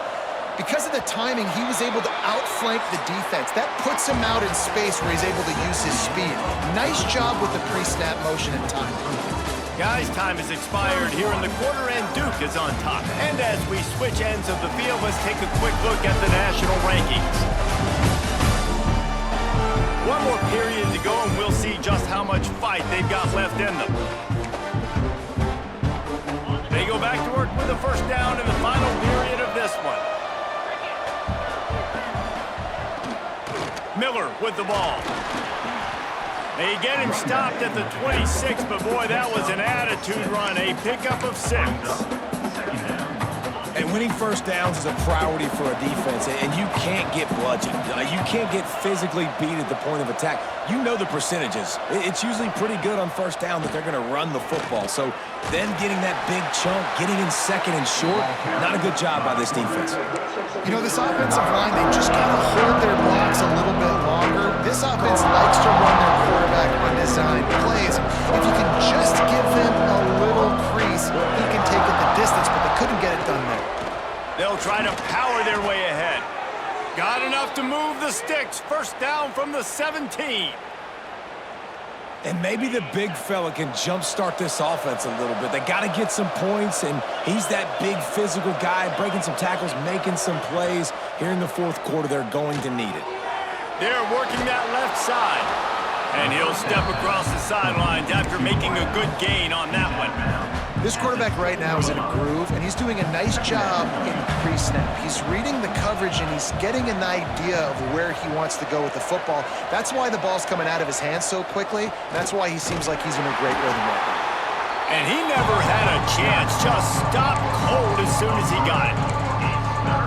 because of the timing, he was able to outflank the defense. That puts him out in space where he's able to use his speed. Nice job with the pre-snap motion and timing. Guys, time has expired here in the quarter, and Duke is on top. And as we switch ends of the field, let's take a quick look at the national rankings. One more period to go, and we'll see just how much fight they've got left in them. They go back to work with the first down in the final period of this one. Miller with the ball. They get him stopped at the 26, but boy, that was an attitude run. A pickup of 6. And winning first downs is a priority for a defense, and you can't get bludgeoned. You can't get physically beat at the point of attack. You know the percentages. It's usually pretty good on first down that they're going to run the football. So then getting that big chunk, getting in second and short, not a good job by this defense. You know, this offensive line, they just got to hold their blocks a little bit longer. This offense likes to run their quarterback on design plays. If you can just give him a little crease, he can take it the distance, but they couldn't get it done there. They'll try to power their way ahead. Got enough to move the sticks. First down from the 17. And maybe the big fella can jumpstart this offense a little bit. They got to get some points, and he's that big physical guy, breaking some tackles, making some plays. Here in the fourth quarter, they're going to need it. They're working that left side. And he'll step across the sidelines after making a good gain on that one. This quarterback right now is in a groove, and he's doing a nice job in pre-snap. He's reading the coverage, and he's getting an idea of where he wants to go with the football. That's why the ball's coming out of his hands so quickly. That's why he seems like he's in a great rhythm right now. And he never had a chance. Just stopped cold as soon as he got it.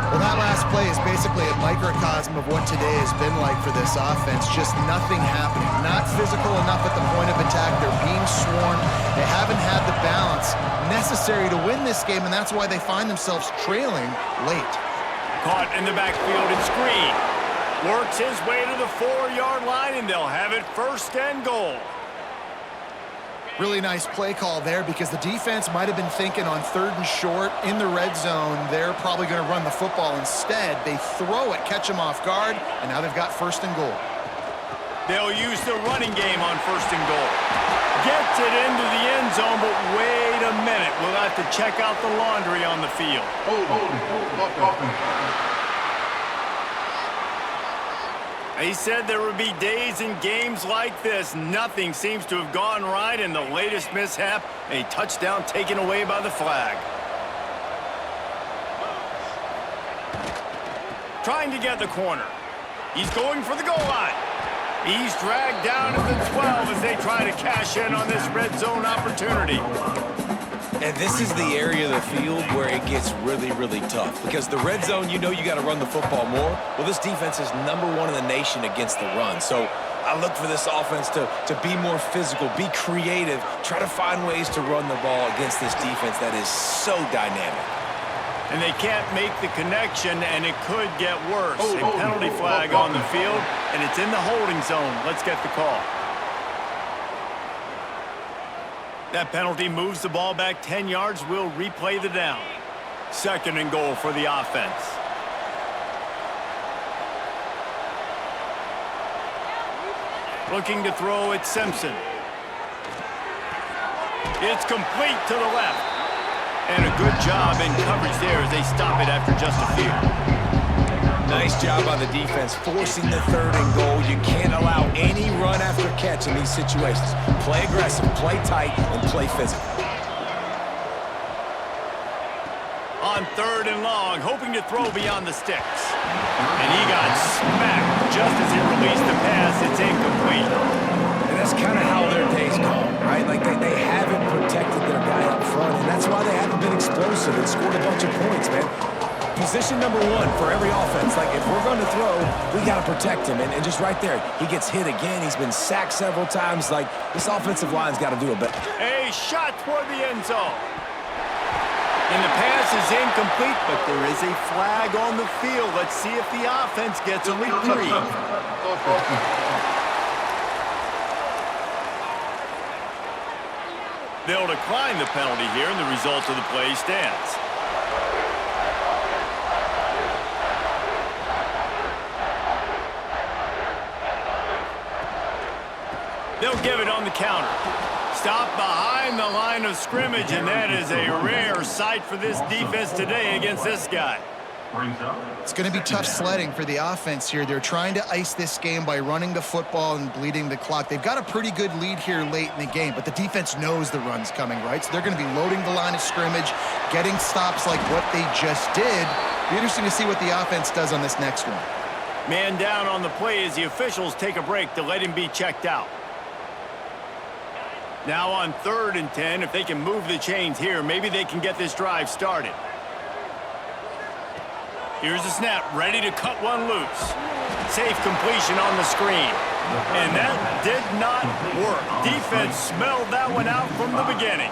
Well, that last play is basically a microcosm of what today has been like for this offense. Just nothing happening. Not physical enough at the point of attack. They're being swarmed. They haven't had the balance necessary to win this game, and that's why they find themselves trailing late. Caught in the backfield and screen. Works his way to the 4-yard line, and they'll have it first and goal. Really nice play call there because the defense might have been thinking on 3rd and short in the red zone. They're probably going to run the football. Instead, they throw it, catch them off guard, and now they've got 1st and goal. They'll use the running game on 1st and goal. Gets it into the end zone, but wait a minute. We'll have to check out the laundry on the field. He said there would be days in games like this. Nothing seems to have gone right in the latest mishap. A touchdown taken away by the flag. Trying to get the corner. He's going for the goal line. He's dragged down to the 12 as they try to cash in on this red zone opportunity. And this is the area of the field where it gets really, really tough. Because the red zone, you know you got to run the football more. Well, this defense is #1 in the nation against the run. So I look for this offense to be more physical, be creative, try to find ways to run the ball against this defense that is so dynamic. And they can't make the connection, and it could get worse. A penalty flag on the field, and it's in the holding zone. Let's get the call. That penalty moves the ball back 10 yards. We'll replay the down. 2nd and goal for the offense. Looking to throw at Simpson. It's complete to the left. And a good job in coverage there as they stop it after just a few. Nice job by the defense, forcing the 3rd and goal. You can't allow any run after catch in these situations. Play aggressive, play tight, and play physical. On 3rd and long, hoping to throw beyond the sticks. And he got smacked just as he released the pass. It's incomplete. And that's kind of how their day's gone, right? Like they haven't protected their guy up front, and that's why they haven't been explosive and scored a bunch of points, man. Position #1 for every offense. Like, if we're going to throw, we got to protect him. And just right there, he gets hit again. He's been sacked several times. Like, this offensive line's got to do it better. A shot toward the end zone. And the pass is incomplete, but there is a flag on the field. Let's see if the offense gets a reprieve. They'll decline the penalty here, and the result of the play stands. They'll give it on the counter. Stop behind the line of scrimmage, and that is a rare sight for this defense today against this guy. It's going to be tough sledding for the offense here. They're trying to ice this game by running the football and bleeding the clock. They've got a pretty good lead here late in the game, but the defense knows the run's coming, right? So they're going to be loading the line of scrimmage, getting stops like what they just did. Be interesting to see what the offense does on this next one. Man down on the play as the officials take a break to let him be checked out. Now on 3rd and 10, if they can move the chains here, maybe they can get this drive started. Here's the snap, ready to cut one loose. Safe completion on the screen. And that did not work. Defense smelled that one out from the beginning.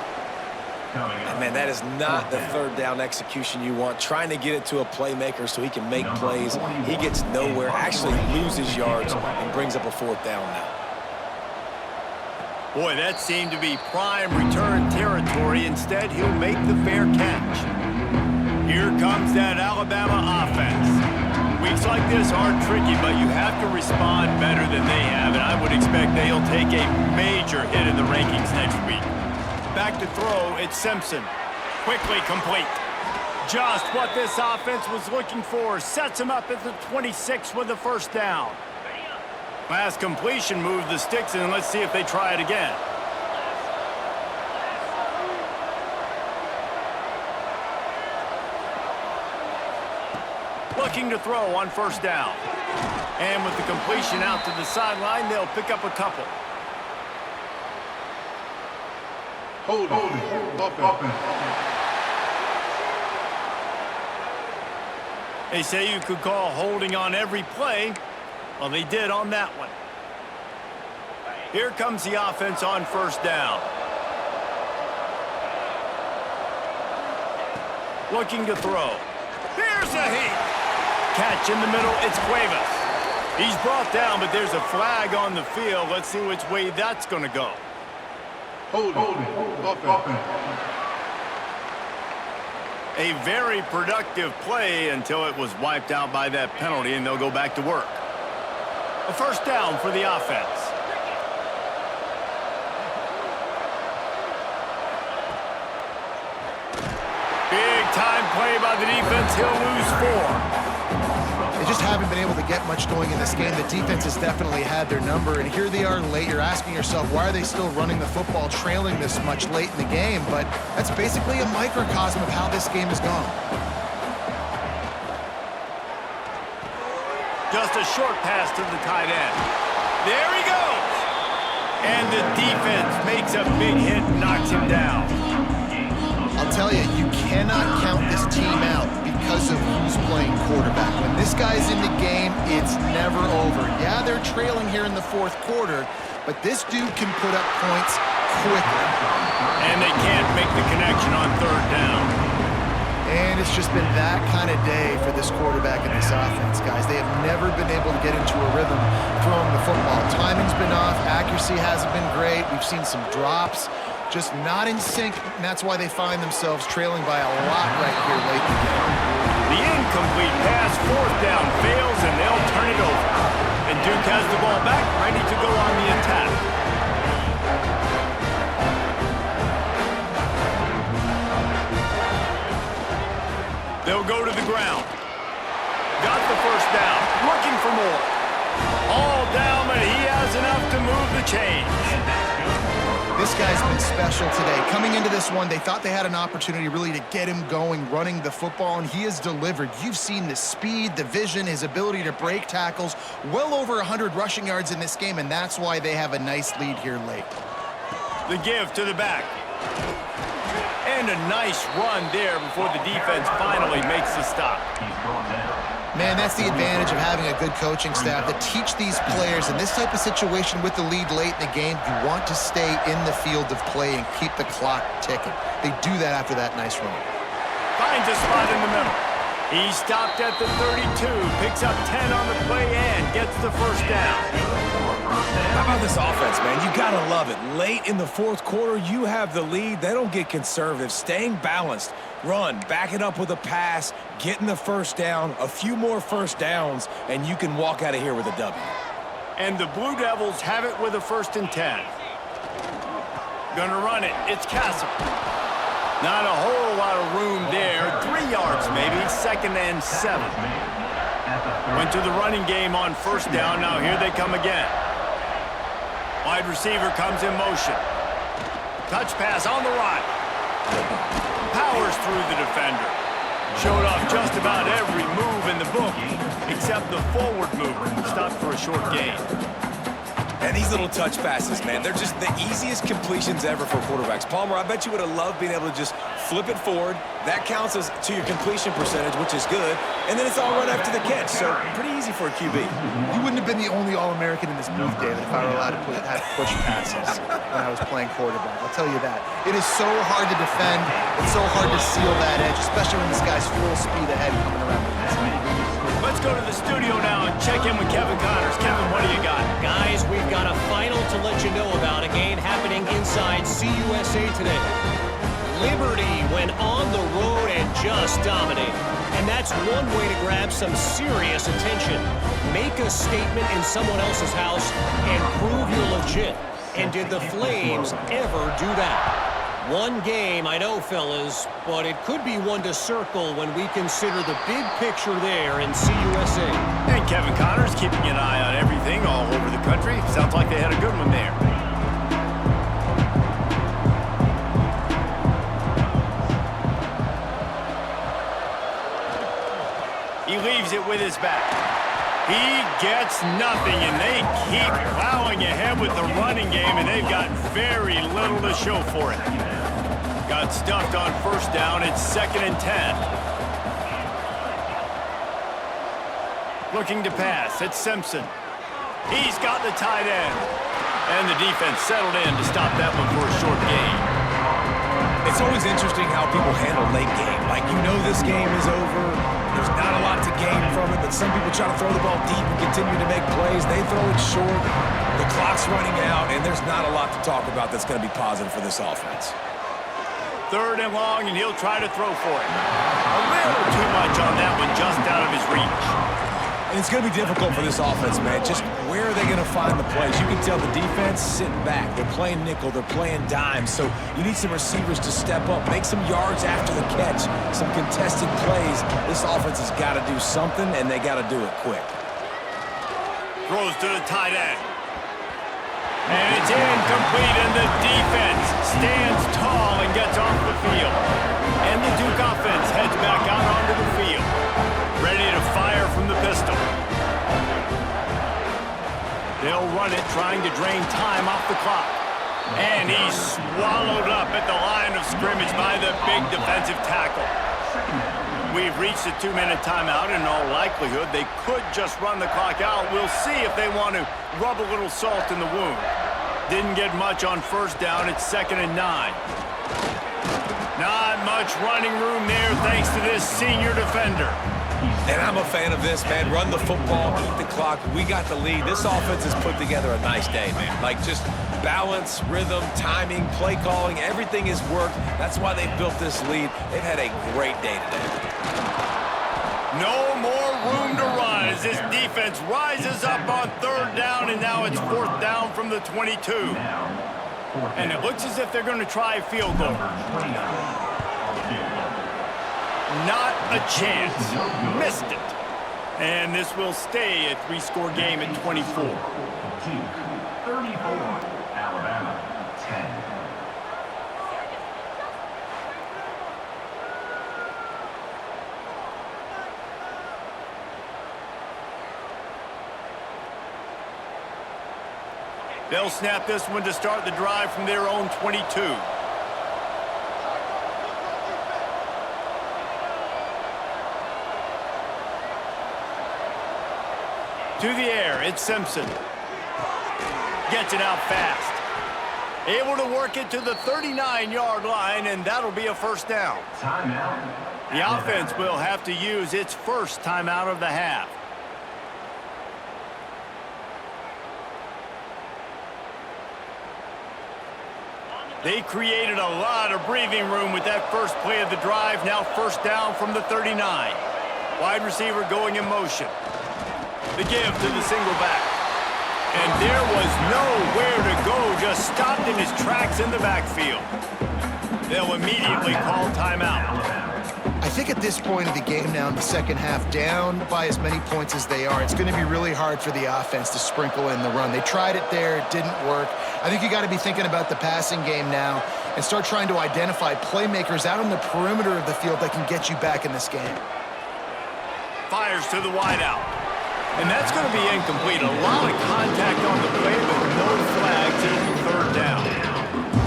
And man, that is not the 3rd down execution you want. Trying to get it to a playmaker so he can make plays. He gets nowhere, actually loses yards, and brings up a 4th down now. Boy, that seemed to be prime return territory. Instead, he'll make the fair catch. Here comes that Alabama offense. Weeks Moments like this are tricky, but you have to respond better than they have, and I would expect they'll take a major hit in the rankings next week. Back to throw, it's Simpson. Quickly complete. Just what this offense was looking for. Sets him up at the 26 with the first down. Last completion moved the sticks, and let's see if they try it again. Looking to throw on first down. And with the completion out to the sideline, they'll pick up a couple. Hold it. They say you could call holding on every play. Well, they did on that one. Here comes the offense on first down. Looking to throw. Here's a hit. Catch in the middle, it's Cuevas. He's brought down, but there's a flag on the field. Let's see which way that's going to go. Hold it. A very productive play until it was wiped out by that penalty, and they'll go back to work. A first down for the offense. Big time play by the defense. He'll lose 4. They just haven't been able to get much going in this game. The defense has definitely had their number, and here they are late. You're asking yourself, why are they still running the football, trailing this much late in the game? But that's basically a microcosm of how this game has gone. Just a short pass to the tight end. There he goes! And the defense makes a big hit and knocks him down. I'll tell you, you cannot count this team out because of who's playing quarterback. When this guy's in the game, it's never over. Yeah, they're trailing here in the fourth quarter, but this dude can put up points quickly. And they can't make the connection on third down. And it's just been that kind of day for this quarterback and this offense, guys. They have never been able to get into a rhythm throwing the football. Timing's been off. Accuracy hasn't been great. We've seen some drops. Just not in sync, and that's why they find themselves trailing by a lot right here late in the game. The incomplete pass, fourth down, fails, and they'll turn it over. And Duke has the ball back, ready to go on the attack. They'll go to the ground. Got the first down, looking for more. All down, but he has enough to move the chains. This guy's been special today. Coming into this one, they thought they had an opportunity really to get him going, running the football, and he has delivered. You've seen the speed, the vision, his ability to break tackles, well over 100 rushing yards in this game, and that's why they have a nice lead here late. The give to the back. And a nice run there before the defense finally makes the stop. Man, that's the advantage of having a good coaching staff that teach these players in this type of situation with the lead late in the game. You want to stay in the field of play and keep the clock ticking. They do that after that nice run. Finds a spot in the middle. He stopped at the 32, picks up 10 on the play and gets the first down. How about this offense, man? You gotta love it. Late in the fourth quarter, you have the lead. They don't get conservative. Staying balanced. Run, back it up with a pass, getting the first down, a few more first downs, and you can walk out of here with a W. And the Blue Devils have it with a 1st and 10. Gonna run it. It's Castle. Not a whole lot of room there. 3 yards maybe. 2nd and 7. Went to the running game on first down. Now here they come again. Wide receiver comes in motion. Touch pass on the right. Powers through the defender. Showed off just about every move in the book, except the forward movement. Stopped for a short gain. And these little touch passes, man, they're just the easiest completions ever for quarterbacks. Palmer, I bet you would have loved being able to just flip it forward. That counts as to your completion percentage, which is good. And then it's all right after the catch, so pretty easy for a QB. You wouldn't have been the only All-American in this booth, David, if I were allowed to have push passes when I was playing quarterback. I'll tell you that. It is so hard to defend. It's so hard to seal that edge, especially when this guy's full speed ahead coming around the inside. Let's go to the studio now and check in with Kevin Connors. Kevin, what do you got? Guys, we've got a final to let you know about, a game happening inside CUSA today. Liberty went on the road and just dominated. And that's one way to grab some serious attention. Make a statement in someone else's house and prove you're legit. And did the Flames ever do that? One game, I know, fellas, but it could be one to circle when we consider the big picture there in CUSA. And Kevin Connors keeping an eye on everything all over the country. Sounds like they had a good one there. He leaves it with his back. He gets nothing, and they keep plowing ahead with the running game, and they've got very little to show for it. Got stuffed on first down. It's 2nd and 10. Looking to pass. It's Simpson. He's got the tight end. And the defense settled in to stop that one for a short gain. It's always interesting how people handle late game. Like, you know this game is over. There's not a lot to gain from it, but some people try to throw the ball deep and continue to make plays. They throw it short. The clock's running out, and there's not a lot to talk about that's going to be positive for this offense. 3rd and long, and he'll try to throw for it. A little too much on that one, just out of his reach. And it's going to be difficult for this offense, man. Just where are they going to find the plays? You can tell the defense sitting back. They're playing nickel. They're playing dime. So you need some receivers to step up, make some yards after the catch, some contested plays. This offense has got to do something, and they got to do it quick. Throws to the tight end. And it's incomplete, and the defense stands tall and gets off the field. And the Duke offense heads back out onto the field, ready to fire from the pistol. They'll run it, trying to drain time off the clock. And he's swallowed up at the line of scrimmage by the big defensive tackle. We've reached a 2-minute timeout. In all likelihood, they could just run the clock out. We'll see if they want to rub a little salt in the wound. Didn't get much on first down. It's 2nd and 9. Not much running room there thanks to this senior defender. And I'm a fan of this, man. Run the football, eat the clock. We got the lead. This offense has put together a nice day, man. Like, just balance, rhythm, timing, play calling, everything has worked. That's why they've built this lead. They've had a great day today. No more room to run as this defense rises up on 3rd down, and now it's 4th down from the 22. And it looks as if they're going to try a field goal. Not a chance. Missed it. And this will stay a 3-score game at 24. 34, Alabama, 10. They'll snap this one to start the drive from their own 22. To the air, it's Simpson. Gets it out fast. Able to work it to the 39-yard line, and that'll be a 1st down. Timeout. The offense will have to use its first timeout of the half. They created a lot of breathing room with that first play of the drive. Now 1st down from the 39. Wide receiver going in motion. The give to the single back. And there was nowhere to go, just stopped in his tracks in the backfield. They'll immediately call timeout. I think at this point of the game now in the second half, down by as many points as they are, it's going to be really hard for the offense to sprinkle in the run. They tried it there. It didn't work. I think you got to be thinking about the passing game now and start trying to identify playmakers out on the perimeter of the field that can get you back in this game. Fires to the wideout. And that's going to be incomplete. A lot of contact on the play, but no flags. It'll be 3rd down.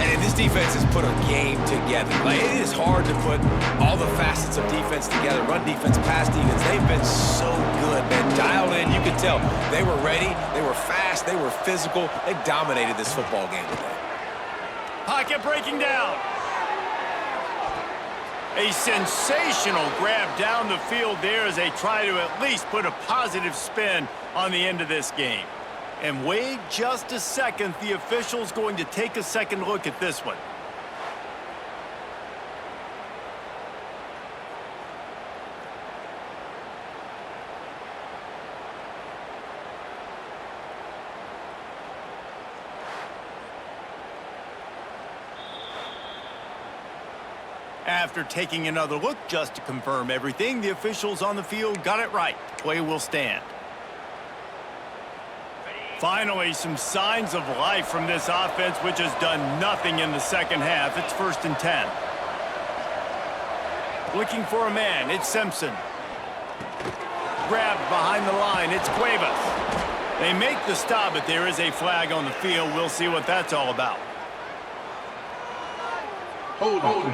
And this defense has put a game together. Like, it is hard to put all the facets of defense together. Run defense, pass defense. They've been so good, man. Dialed in. You could tell they were ready. They were fast. They were physical. They dominated this football game today. Pocket breaking down. A sensational grab down the field there as they try to at least put a positive spin on the end of this game. And wait just a second, the official's going to take a second look at this one. After taking another look just to confirm everything, the officials on the field got it right. Play will stand. Finally, some signs of life from this offense, which has done nothing in the second half. It's 1st and 10. Looking for a man, it's Simpson. Grabbed behind the line, it's Cuevas. They make the stop, but there is a flag on the field. We'll see what that's all about. Holding.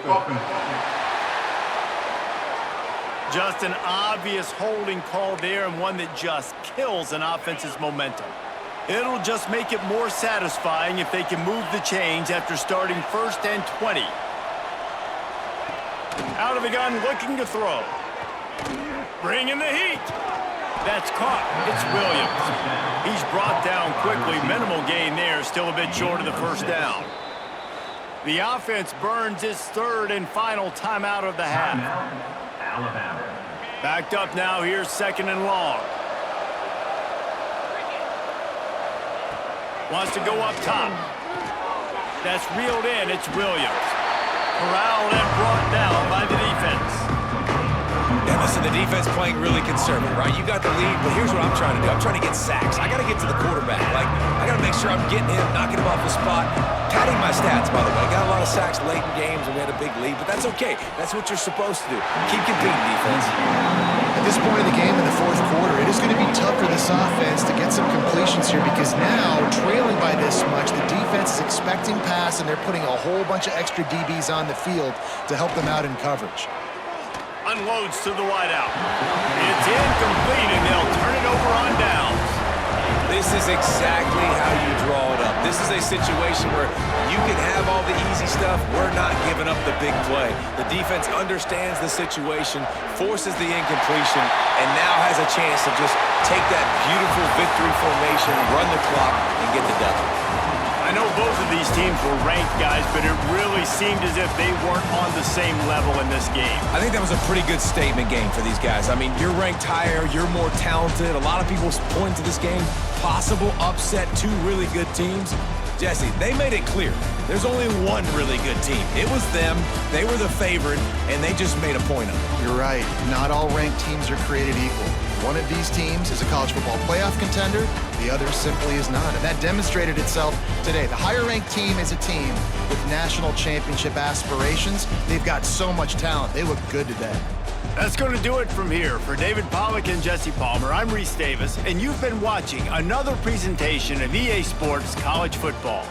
Offense. Just an obvious holding call there, and one that just kills an offense's momentum. It'll just make it more satisfying if they can move the chains after starting 1st and 20. Out of the gun, looking to throw. Bringing the heat. That's caught. It's Williams. He's brought down quickly. Minimal gain there. Still a bit short of the 1st down. The offense burns its 3rd and final timeout of the half. Alabama. Backed up now. Here's 2nd and long. Wants to go up top. That's reeled in. It's Williams. Corralled and brought down by the defense. And listen, the defense playing really conservative, right? You got the lead, but here's what I'm trying to do. I'm trying to get sacks. I got to get to the quarterback. I got to make sure I'm getting him, knocking him off the spot. Padding my stats, by the way. Got a lot of sacks late in games, and we had a big lead, but that's okay. That's what you're supposed to do. Keep competing, defense. At this point in the game in the 4th quarter, it is going to be tough for this offense to get some completions here because now, trailing by this much, the defense is expecting pass, and they're putting a whole bunch of extra DBs on the field to help them out in coverage. Unloads to the wideout. It's incomplete, and they'll turn it over on downs. This is exactly how you draw it up. This is a situation where you can have all the easy stuff. We're not giving up the big play. The defense understands the situation, forces the incompletion, and now has a chance to just take that beautiful victory formation, run the clock, and get the W. I know both of these teams were ranked, guys, but it really seemed as if they weren't on the same level in this game. I think that was a pretty good statement game for these guys. I mean, you're ranked higher, you're more talented. A lot of people point to this game, possible upset, 2 really good teams. Jesse, they made it clear. There's only one really good team. It was them. They were the favorite, and they just made a point of it. You're right. Not all ranked teams are created equal. One of these teams is a college football playoff contender. The other simply is not. And that demonstrated itself today. The higher-ranked team is a team with national championship aspirations. They've got so much talent. They look good today. That's going to do it from here. For David Pollack and Jesse Palmer, I'm Reese Davis, and you've been watching another presentation of EA Sports College Football.